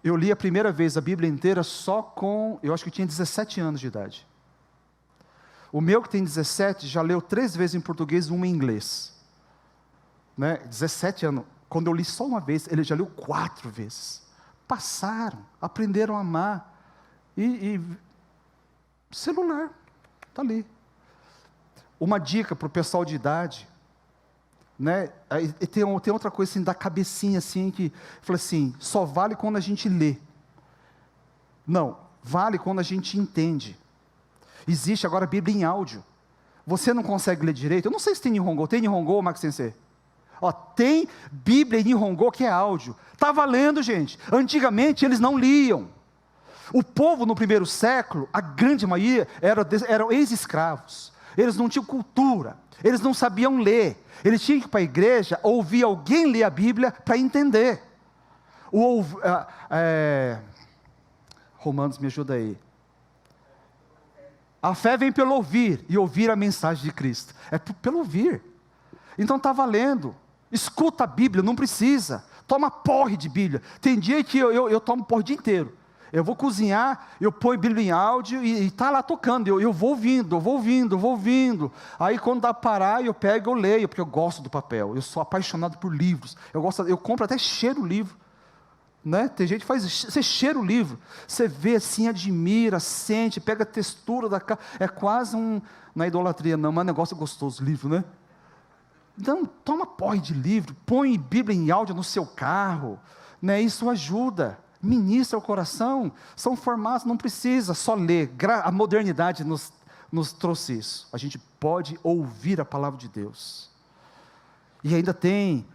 Eu li a primeira vez a Bíblia inteira só com, eu acho que eu tinha 17 anos de idade. O meu que tem 17, já leu 3 vezes em português e 1 em inglês. Né? 17 anos, quando eu li só uma vez, ele já leu 4 vezes. Passaram, aprenderam a amar. E celular, está ali. Uma dica para o pessoal de idade, né? E tem outra coisa assim, da cabecinha assim, que fala assim, só vale quando a gente lê. Não, vale quando a gente entende. Existe agora a Bíblia em áudio. Você não consegue ler direito? Eu não sei se tem Nihongo. Tem Nihongo, Max Sensei? Ó, tem Bíblia em Nihongo que é áudio. Está valendo, gente. Antigamente eles não liam. O povo no primeiro século, a grande maioria, eram ex-escravos. Eles não tinham cultura. Eles não sabiam ler. Eles tinham que ir para a igreja, ouvir alguém ler a Bíblia para entender. Romanos, me ajuda aí. A fé vem pelo ouvir, e ouvir a mensagem de Cristo. É pelo ouvir. Então está valendo. Escuta a Bíblia, não precisa. Toma porre de Bíblia. Tem dia que eu tomo porre o dia inteiro. Eu vou cozinhar, eu ponho Bíblia em áudio e está lá tocando. Eu vou ouvindo. Aí quando dá para parar, eu pego e eu leio, porque eu gosto do papel. Eu sou apaixonado por livros. Eu compro até cheiro livro. né? Tem gente que faz, você cheira o livro, você vê assim, admira, sente, pega a textura da capa, é quase não é idolatria não, mas é um negócio gostoso o livro, né? Então, toma porre de livro, põe Bíblia em áudio no seu carro, né? Isso ajuda, ministra o coração, são formatos, não precisa só ler, a modernidade nos trouxe isso, a gente pode ouvir a palavra de Deus, e ainda tem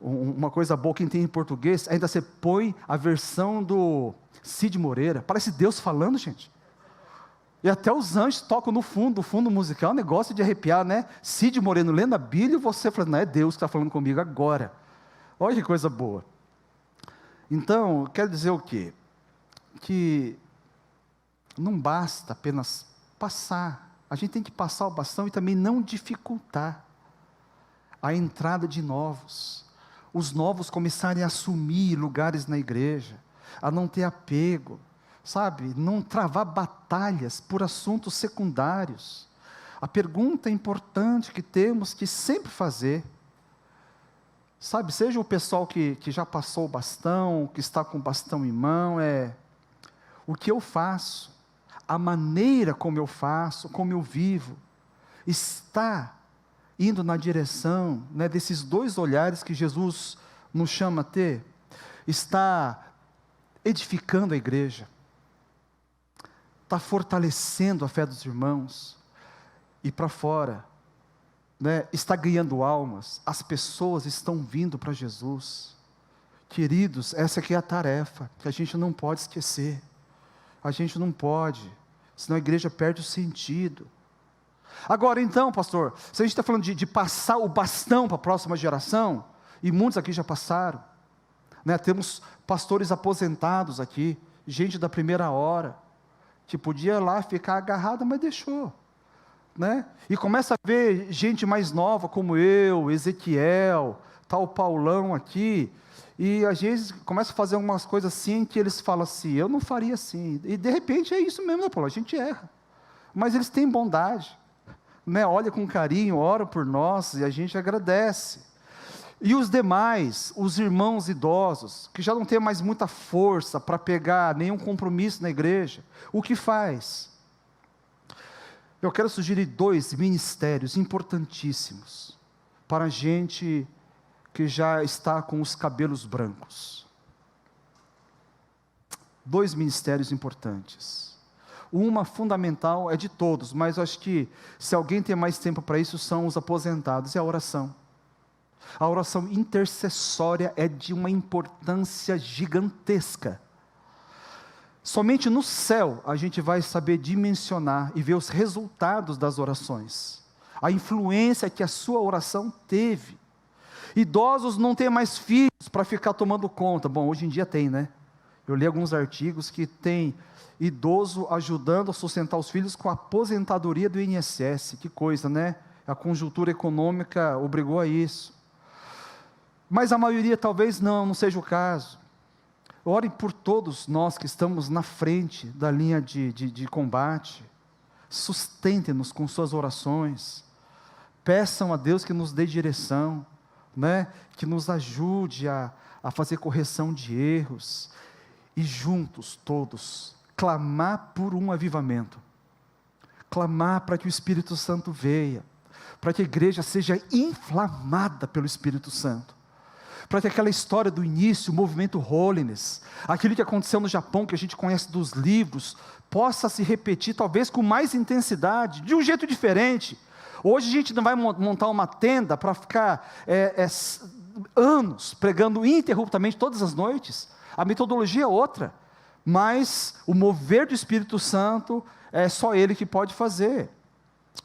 uma coisa boa, quem tem em português, ainda você põe a versão do Cid Moreira, parece Deus falando, gente, e até os anjos tocam no fundo musical, é um negócio de arrepiar, né? Cid Moreira lendo a Bíblia, e você fala, não é Deus que está falando comigo agora, olha que coisa boa. Então, quero dizer o quê? Que não basta apenas passar, a gente tem que passar o bastão e também não dificultar a entrada de novos, os novos começarem a assumir lugares na igreja, a não ter apego, sabe, não travar batalhas por assuntos secundários. A pergunta importante que temos que sempre fazer, sabe, seja o pessoal que já passou o bastão, que está com o bastão em mão, o que eu faço, a maneira como eu faço, como eu vivo, está indo na direção, né, desses dois olhares que Jesus nos chama a ter, está edificando a igreja, está fortalecendo a fé dos irmãos, e para fora, né, está ganhando almas, as pessoas estão vindo para Jesus. Queridos, essa aqui é a tarefa, que a gente não pode esquecer, a gente não pode, senão a igreja perde o sentido. Agora então, pastor, se a gente está falando de passar o bastão para a próxima geração, e muitos aqui já passaram, né, temos pastores aposentados aqui, gente da primeira hora, que podia lá ficar agarrada, mas deixou, né? E começa a ver gente mais nova como eu, Ezequiel, tal Paulão aqui, e às vezes começa a fazer algumas coisas assim, que eles falam assim, eu não faria assim, e de repente é isso mesmo, né, Paulo? A gente erra, mas eles têm bondade, né? Olha com carinho, ora por nós, e a gente agradece. E os demais, os irmãos idosos, que já não têm mais muita força para pegar nenhum compromisso na igreja, o que faz? Eu quero sugerir 2 ministérios importantíssimos, para a gente que já está com os cabelos brancos. 2 ministérios importantes. Uma fundamental é de todos, mas eu acho que se alguém tem mais tempo para isso, são os aposentados, é a oração. A oração intercessória é de uma importância gigantesca. Somente no céu a gente vai saber dimensionar e ver os resultados das orações, a influência que a sua oração teve. Idosos não têm mais filhos para ficar tomando conta. Bom, hoje em dia tem, né? Eu li alguns artigos que tem idoso ajudando a sustentar os filhos com a aposentadoria do INSS. Que coisa, né? A conjuntura econômica obrigou a isso. Mas a maioria talvez não seja o caso. Orem por todos nós que estamos na frente da linha de combate. Sustentem-nos com suas orações. Peçam a Deus que nos dê direção, né? Que nos ajude a fazer correção de erros. E juntos, todos, clamar por um avivamento. Clamar para que o Espírito Santo venha. Para que a igreja seja inflamada pelo Espírito Santo. Para que aquela história do início, o movimento Holiness, aquilo que aconteceu no Japão, que a gente conhece dos livros, possa se repetir, talvez com mais intensidade, de um jeito diferente. Hoje a gente não vai montar uma tenda para ficar anos pregando ininterruptamente todas as noites. A metodologia é outra, mas o mover do Espírito Santo é só Ele que pode fazer.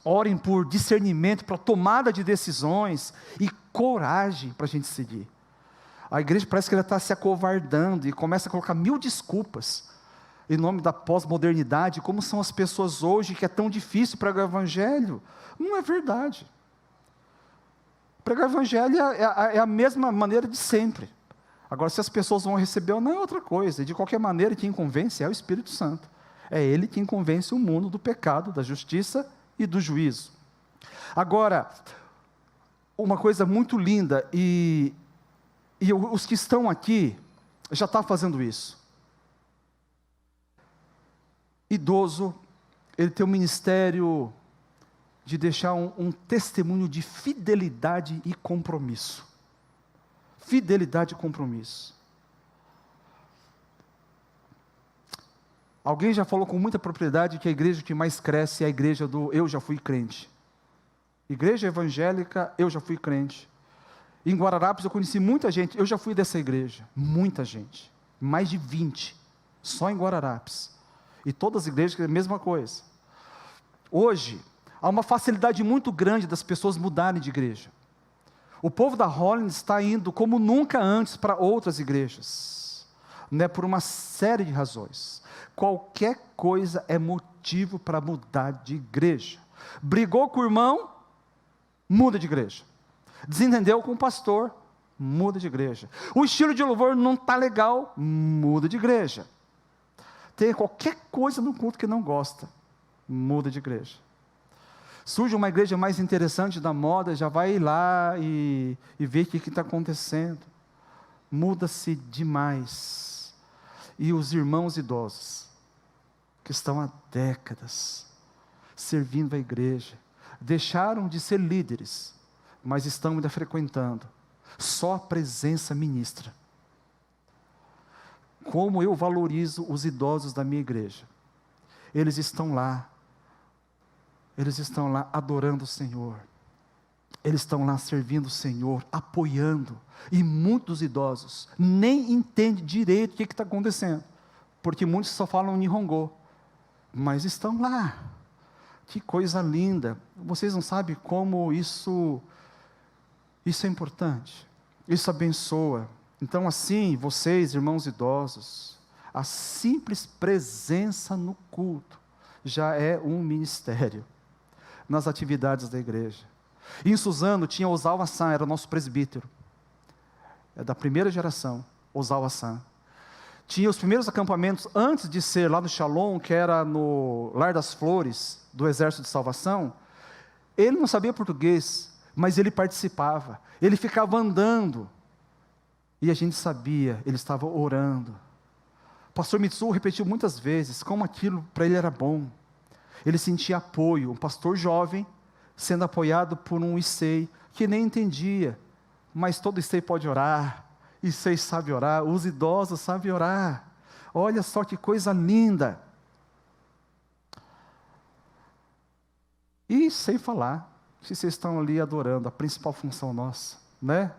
Orem por discernimento, para tomada de decisões e coragem para a gente seguir. A igreja parece que ela está se acovardando e começa a colocar 1000 desculpas em nome da pós-modernidade. Como são as pessoas hoje, que é tão difícil pregar o evangelho? Não é verdade. Pregar o evangelho é a mesma maneira de sempre. Agora, se as pessoas vão receber ou não é outra coisa. De qualquer maneira, quem convence é o Espírito Santo. É Ele quem convence o mundo do pecado, da justiça e do juízo. Agora, uma coisa muito linda, e os que estão aqui, já está fazendo isso. Idoso, ele tem um ministério de deixar um testemunho de fidelidade e compromisso. Fidelidade e compromisso. Alguém já falou com muita propriedade que a igreja que mais cresce é a igreja do eu já fui crente. Igreja evangélica, eu já fui crente. Em Guararapes eu conheci muita gente, eu já fui dessa igreja, muita gente, mais de 20, só em Guararapes. E todas as igrejas é a mesma coisa. Hoje, há uma facilidade muito grande das pessoas mudarem de igreja. O povo da Hollins está indo como nunca antes para outras igrejas, né, por uma série de razões. Qualquer coisa é motivo para mudar de igreja. Brigou com o irmão, muda de igreja. Desentendeu com o pastor, muda de igreja. O estilo de louvor não está legal, muda de igreja. Tem qualquer coisa no culto que não gosta, muda de igreja. Surge uma igreja mais interessante da moda, já vai lá e vê o que está acontecendo. Muda-se demais. E os irmãos idosos, que estão há décadas servindo a igreja, deixaram de ser líderes, mas estão ainda frequentando. Só a presença ministra. Como eu valorizo os idosos da minha igreja. Eles estão lá adorando o Senhor. Eles estão lá servindo o Senhor, apoiando. E muitos idosos nem entendem direito o que está acontecendo. Porque muitos só falam Nihongo. Mas estão lá. Que coisa linda. Vocês não sabem como isso é importante. Isso abençoa. Então assim, vocês, irmãos idosos, a simples presença no culto já é um ministério nas atividades da igreja. Em Suzano tinha Ozawa San, era o nosso presbítero. É da primeira geração, Ozawa San. Tinha os primeiros acampamentos antes de ser lá no Shalom, que era no Lar das Flores, do Exército de Salvação. Ele não sabia português, mas ele participava. Ele ficava andando. E a gente sabia, ele estava orando. O pastor Mitsu repetiu muitas vezes como aquilo para ele era bom. Ele sentia apoio, um pastor jovem, sendo apoiado por um Issei, que nem entendia, mas todo Issei pode orar, Issei sabe orar, os idosos sabem orar. Olha só que coisa linda. E sem falar, se vocês estão ali adorando, a principal função nossa, né?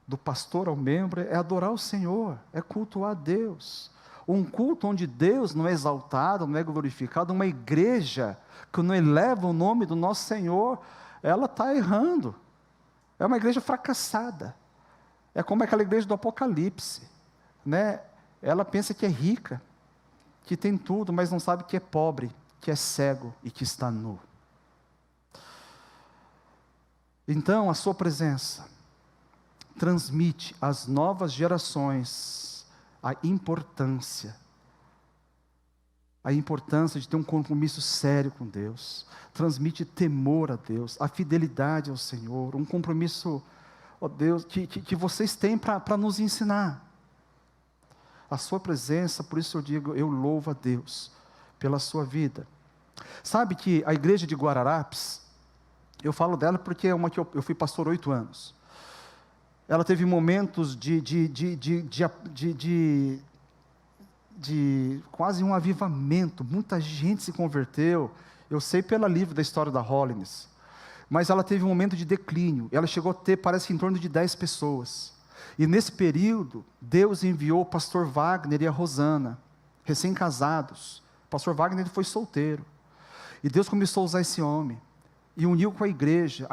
Do pastor ao membro, é adorar o Senhor, é cultuar a Deus. Um culto onde Deus não é exaltado, não é glorificado, uma igreja que não eleva o nome do nosso Senhor, ela está errando. É uma igreja fracassada. É como aquela igreja do Apocalipse, né? Ela pensa que é rica, que tem tudo, mas não sabe que é pobre, que é cego e que está nu. Então, a sua presença transmite às novas gerações a importância de ter um compromisso sério com Deus, transmite temor a Deus, a fidelidade ao Senhor, um compromisso, ó Deus, que vocês têm para nos ensinar. A sua presença, por isso eu digo, eu louvo a Deus pela sua vida. Sabe que a igreja de Guararapes, eu falo dela porque é uma que eu fui pastor 8 anos. Ela teve momentos de quase um avivamento, muita gente se converteu, eu sei pelo livro da história da Hollins, mas ela teve um momento de declínio, ela chegou a ter, parece que em torno de 10 pessoas, e nesse período, Deus enviou o pastor Wagner e a Rosana, recém-casados. O pastor Wagner foi solteiro, e Deus começou a usar esse homem, e uniu com a igreja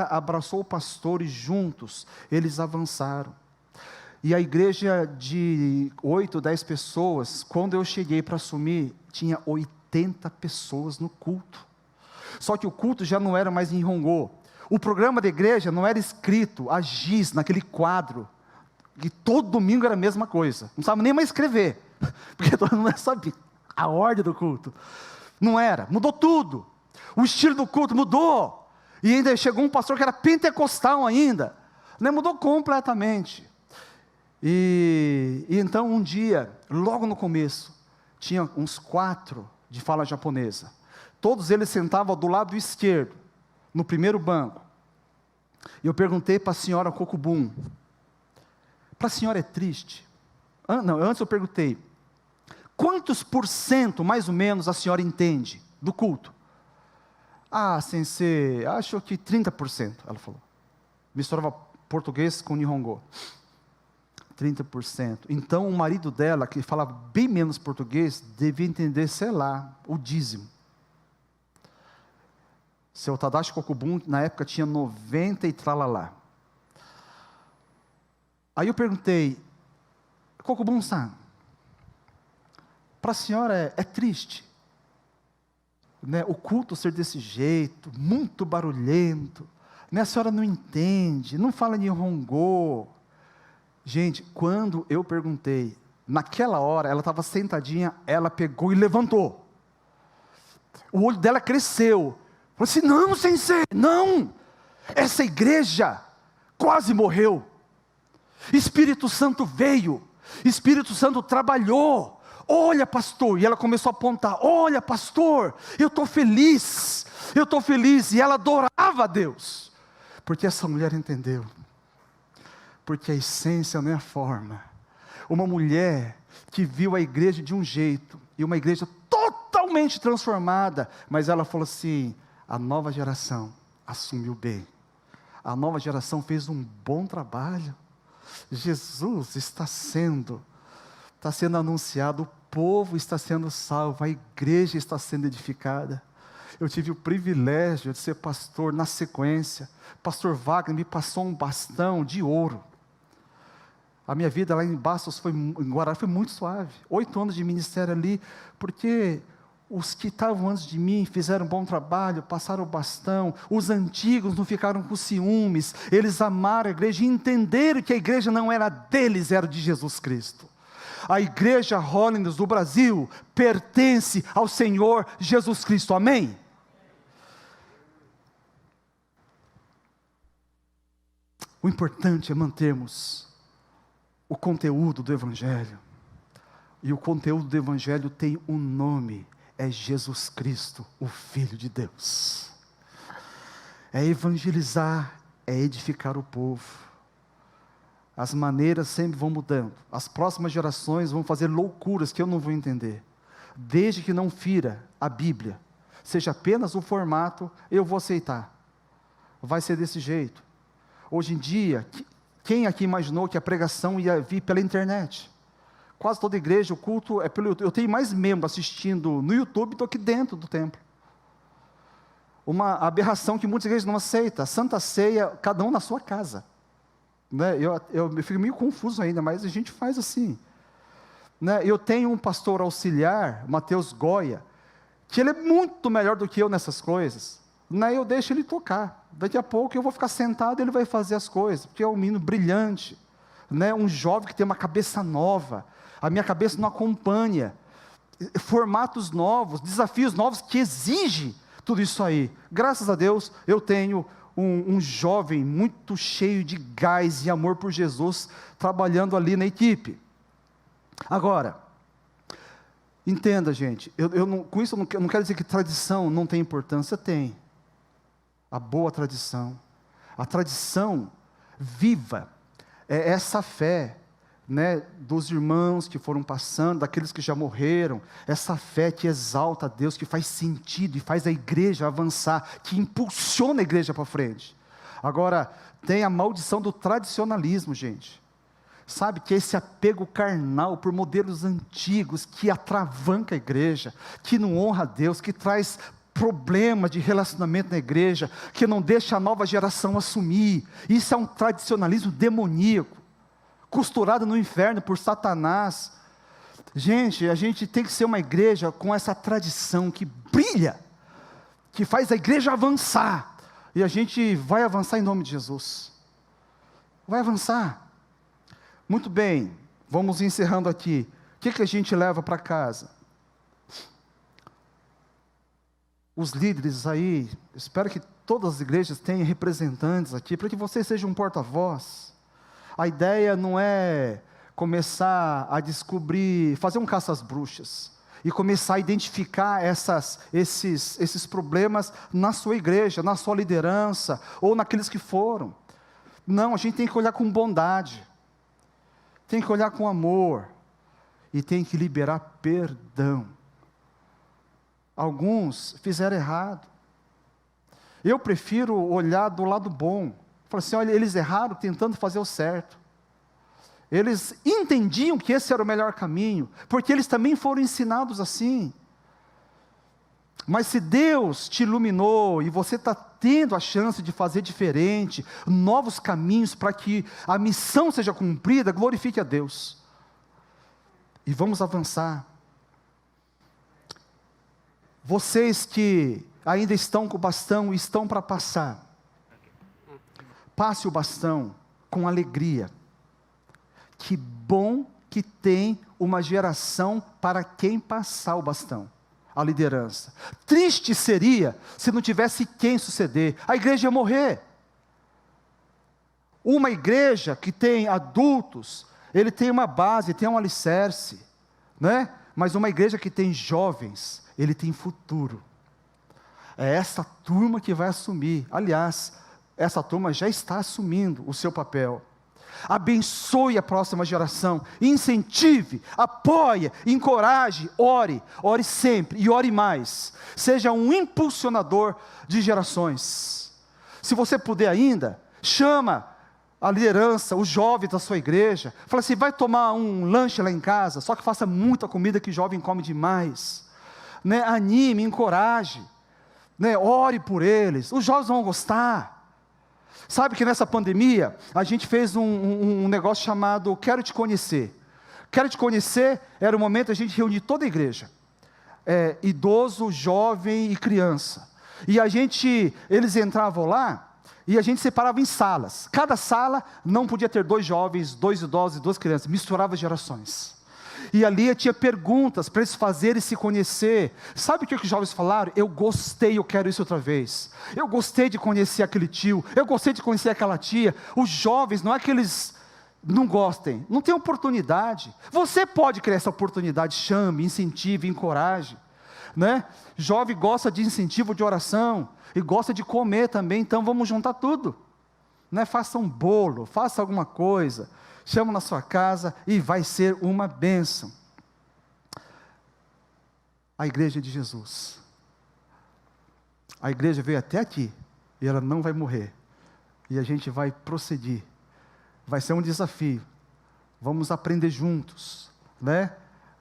abraçou o pastor e juntos eles avançaram. E a igreja de 8, 10 pessoas, quando eu cheguei para assumir, tinha 80 pessoas no culto. Só que o culto já não era mais em Nihongo. O programa da igreja não era escrito a giz, naquele quadro, que todo domingo era a mesma coisa. Não sabe nem mais escrever, porque todo mundo sabia a ordem do culto. Não era, mudou tudo. O estilo do culto mudou. E ainda chegou um pastor que era pentecostal ainda. Né? Mudou completamente. E então um dia, logo no começo, tinha uns 4 de fala japonesa. Todos eles sentavam do lado esquerdo, no primeiro banco. E eu perguntei para a senhora Kokubun, para a senhora é triste? Não, antes eu perguntei, quantos por cento, mais ou menos, a senhora entende do culto? Ah, sensei, acho que 30%, ela falou. Misturava português com Nihongo. 30%. Então o marido dela, que falava bem menos português, devia entender, sei lá, o dízimo. Seu Tadashi Kokubun, na época, tinha 90 e tralalá. Aí eu perguntei, Kokubun-san, para a senhora é triste, né, o culto ser desse jeito, muito barulhento, né, a senhora não entende, não fala Nihongo. Gente, quando eu perguntei, naquela hora, ela estava sentadinha, ela pegou e levantou. O olho dela cresceu. Falou assim, não, sensei, não. Essa igreja quase morreu. Espírito Santo veio. Espírito Santo trabalhou. Olha, pastor. E ela começou a apontar. Olha, pastor, eu estou feliz. Eu estou feliz. E ela adorava a Deus. Porque essa mulher entendeu. Porque a essência não é a forma. Uma mulher que viu a igreja de um jeito, e uma igreja totalmente transformada, mas ela falou assim, a nova geração assumiu bem, a nova geração fez um bom trabalho, Jesus está sendo anunciado, o povo está sendo salvo, a igreja está sendo edificada. Eu tive o privilégio de ser pastor na sequência, pastor Wagner me passou um bastão de ouro. A minha vida lá em Bastos, em Guará, foi muito suave. 8 anos de ministério ali, porque os que estavam antes de mim fizeram um bom trabalho, passaram o bastão. Os antigos não ficaram com ciúmes. Eles amaram a igreja e entenderam que a igreja não era deles, era de Jesus Cristo. A igreja Holiness do Brasil pertence ao Senhor Jesus Cristo. Amém? O importante é mantermos o conteúdo do Evangelho, e o conteúdo do Evangelho tem um nome, é Jesus Cristo, o Filho de Deus. É evangelizar, é edificar o povo. As maneiras sempre vão mudando, as próximas gerações vão fazer loucuras que eu não vou entender, desde que não fira a Bíblia, seja apenas o formato, eu vou aceitar, vai ser desse jeito. Hoje em dia, quem aqui imaginou que a pregação ia vir pela internet? Quase toda igreja, o culto é pelo YouTube. Eu tenho mais membros assistindo no YouTube do que dentro do templo. Uma aberração que muitas igrejas não aceitam. Santa Ceia, cada um na sua casa. Né? Eu fico meio confuso ainda, mas a gente faz assim. Né? Eu tenho um pastor auxiliar, Mateus Goya, que ele é muito melhor do que eu nessas coisas. Né? Eu deixo ele tocar. Daqui a pouco eu vou ficar sentado e ele vai fazer as coisas, porque é um menino brilhante, né? Um jovem que tem uma cabeça nova, a minha cabeça não acompanha, formatos novos, desafios novos que exigem tudo isso aí. Graças a Deus eu tenho um jovem muito cheio de gás e amor por Jesus, trabalhando ali na equipe. Agora, entenda, gente, com isso eu não quero dizer que tradição não tem importância, tem. A boa tradição, a tradição viva, é essa fé, né, dos irmãos que foram passando, daqueles que já morreram, essa fé que exalta a Deus, que faz sentido e faz a igreja avançar, que impulsiona a igreja para frente. Agora, tem a maldição do tradicionalismo, gente, sabe, que é esse apego carnal por modelos antigos, que atravanca a igreja, que não honra a Deus, que traz problema de relacionamento na igreja, que não deixa a nova geração assumir. Isso é um tradicionalismo demoníaco, costurado no inferno por Satanás. Gente, a gente tem que ser uma igreja com essa tradição que brilha, que faz a igreja avançar, e a gente vai avançar em nome de Jesus, vai avançar. Muito bem, vamos encerrando aqui. O que a gente leva para casa? Os líderes aí, espero que todas as igrejas tenham representantes aqui, para que você seja um porta-voz. A ideia não é começar a descobrir, fazer um caça às bruxas, e começar a identificar esses problemas na sua igreja, na sua liderança, ou naqueles que foram. Não, a gente tem que olhar com bondade, tem que olhar com amor, e tem que liberar perdão. Alguns fizeram errado. Eu prefiro olhar do lado bom. Falar assim, olha, eles erraram tentando fazer o certo. Eles entendiam que esse era o melhor caminho, porque eles também foram ensinados assim. Mas se Deus te iluminou, e você está tendo a chance de fazer diferente, novos caminhos para que a missão seja cumprida, glorifique a Deus. E vamos avançar. Vocês que ainda estão com o bastão e estão para passar, passe o bastão com alegria. Que bom que tem uma geração para quem passar o bastão, a liderança. Triste seria se não tivesse quem suceder, a igreja ia morrer. Uma igreja que tem adultos, ele tem uma base, tem um alicerce, né? Mas uma igreja que tem jovens, ele tem futuro. É essa turma que vai assumir. Aliás, essa turma já está assumindo o seu papel. Abençoe a próxima geração, incentive, apoie, encoraje, ore sempre e ore mais. Seja um impulsionador de gerações. Se você puder ainda, chama a liderança, os jovens da sua igreja, fala assim, vai tomar um lanche lá em casa, só que faça muita comida que jovem come demais, né? Anime, encoraje, né? Ore por eles, os jovens vão gostar. Sabe que nessa pandemia, a gente fez um negócio chamado Quero Te Conhecer. Quero Te Conhecer era o momento a gente reunir toda a igreja, idoso, jovem e criança, e eles entravam lá, e a gente separava em salas, cada sala não podia ter 2 jovens, 2 idosos e 2 crianças, misturava gerações, e ali tinha perguntas para eles fazerem se conhecer. Sabe o que os jovens falaram? Eu gostei, eu quero isso outra vez. Eu gostei de conhecer aquele tio, eu gostei de conhecer aquela tia. Os jovens, não é que eles não gostem, não tem oportunidade. Você pode criar essa oportunidade, chame, incentive, encoraje, né? Jovem gosta de incentivo de oração, e gosta de comer também, então vamos juntar tudo, né? Faça um bolo, faça alguma coisa, chama na sua casa e vai ser uma bênção. A igreja de Jesus, a igreja veio até aqui, e ela não vai morrer, e a gente vai prosseguir, vai ser um desafio, vamos aprender juntos, né?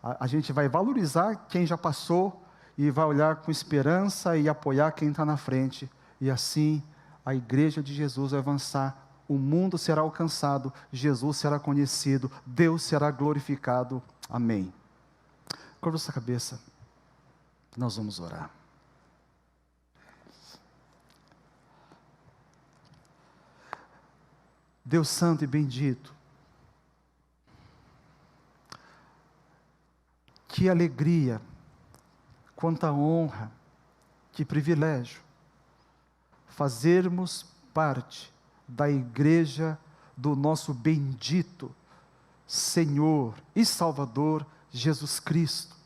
A gente vai valorizar quem já passou, e vai olhar com esperança e apoiar quem está na frente, e assim a igreja de Jesus vai avançar, o mundo será alcançado, Jesus será conhecido, Deus será glorificado, amém. Curva sua cabeça, nós vamos orar. Deus santo e bendito, que alegria, quanta honra, que privilégio, fazermos parte da igreja do nosso bendito Senhor e Salvador Jesus Cristo.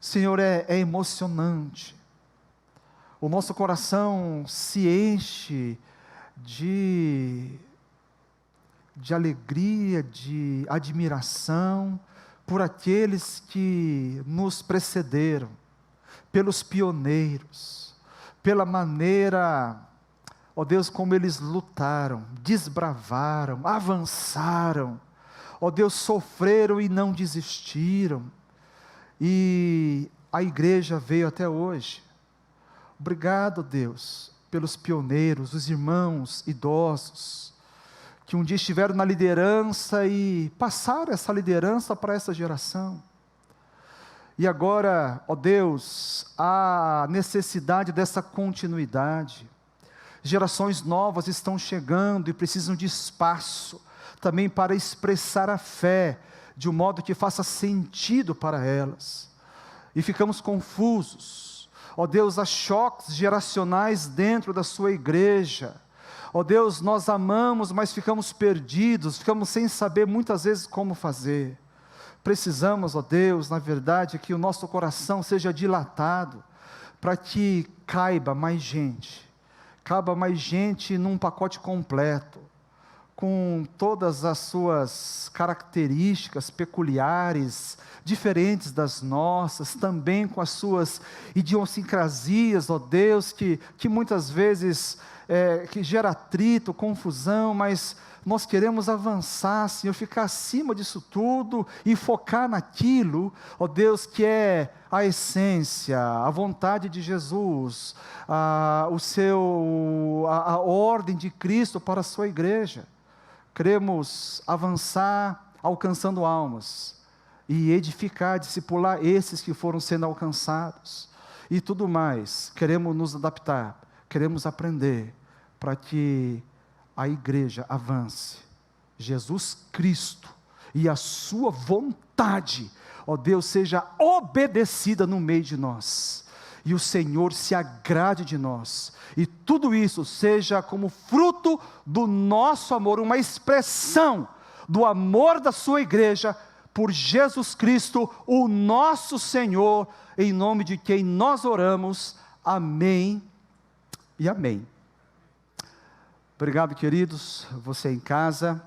Senhor, é emocionante, o nosso coração se enche de alegria, de admiração, por aqueles que nos precederam, pelos pioneiros, pela maneira, ó Deus, como eles lutaram, desbravaram, avançaram, ó Deus, sofreram e não desistiram, e a igreja veio até hoje. Obrigado, Deus, pelos pioneiros, os irmãos idosos, que um dia estiveram na liderança e passaram essa liderança para essa geração. E agora, ó Deus, há necessidade dessa continuidade. Gerações novas estão chegando e precisam de espaço também para expressar a fé, de um modo que faça sentido para elas. E ficamos confusos. Ó Deus, há choques geracionais dentro da sua igreja. Ó Deus, nós amamos, mas ficamos perdidos, ficamos sem saber muitas vezes como fazer. Precisamos, ó Deus, na verdade, que o nosso coração seja dilatado, para que caiba mais gente num pacote completo, com todas as suas características peculiares, diferentes das nossas, também com as suas idiosincrasias, ó Deus, que muitas vezes que gera atrito, confusão, mas nós queremos avançar, Senhor, ficar acima disso tudo e focar naquilo, ó Deus, que é a essência, a vontade de Jesus, a ordem de Cristo para a sua igreja. Queremos avançar alcançando almas e edificar, discipular esses que foram sendo alcançados e tudo mais. Queremos nos adaptar, queremos aprender para que a igreja avance. Jesus Cristo e a sua vontade, ó Deus, seja obedecida no meio de nós, e o Senhor se agrade de nós, e tudo isso seja como fruto do nosso amor, uma expressão do amor da sua igreja, por Jesus Cristo, o nosso Senhor, em nome de quem nós oramos, amém e amém. Obrigado, queridos, você em casa,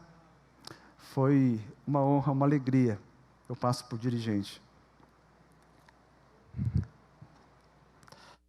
foi uma honra, uma alegria, eu passo por dirigente.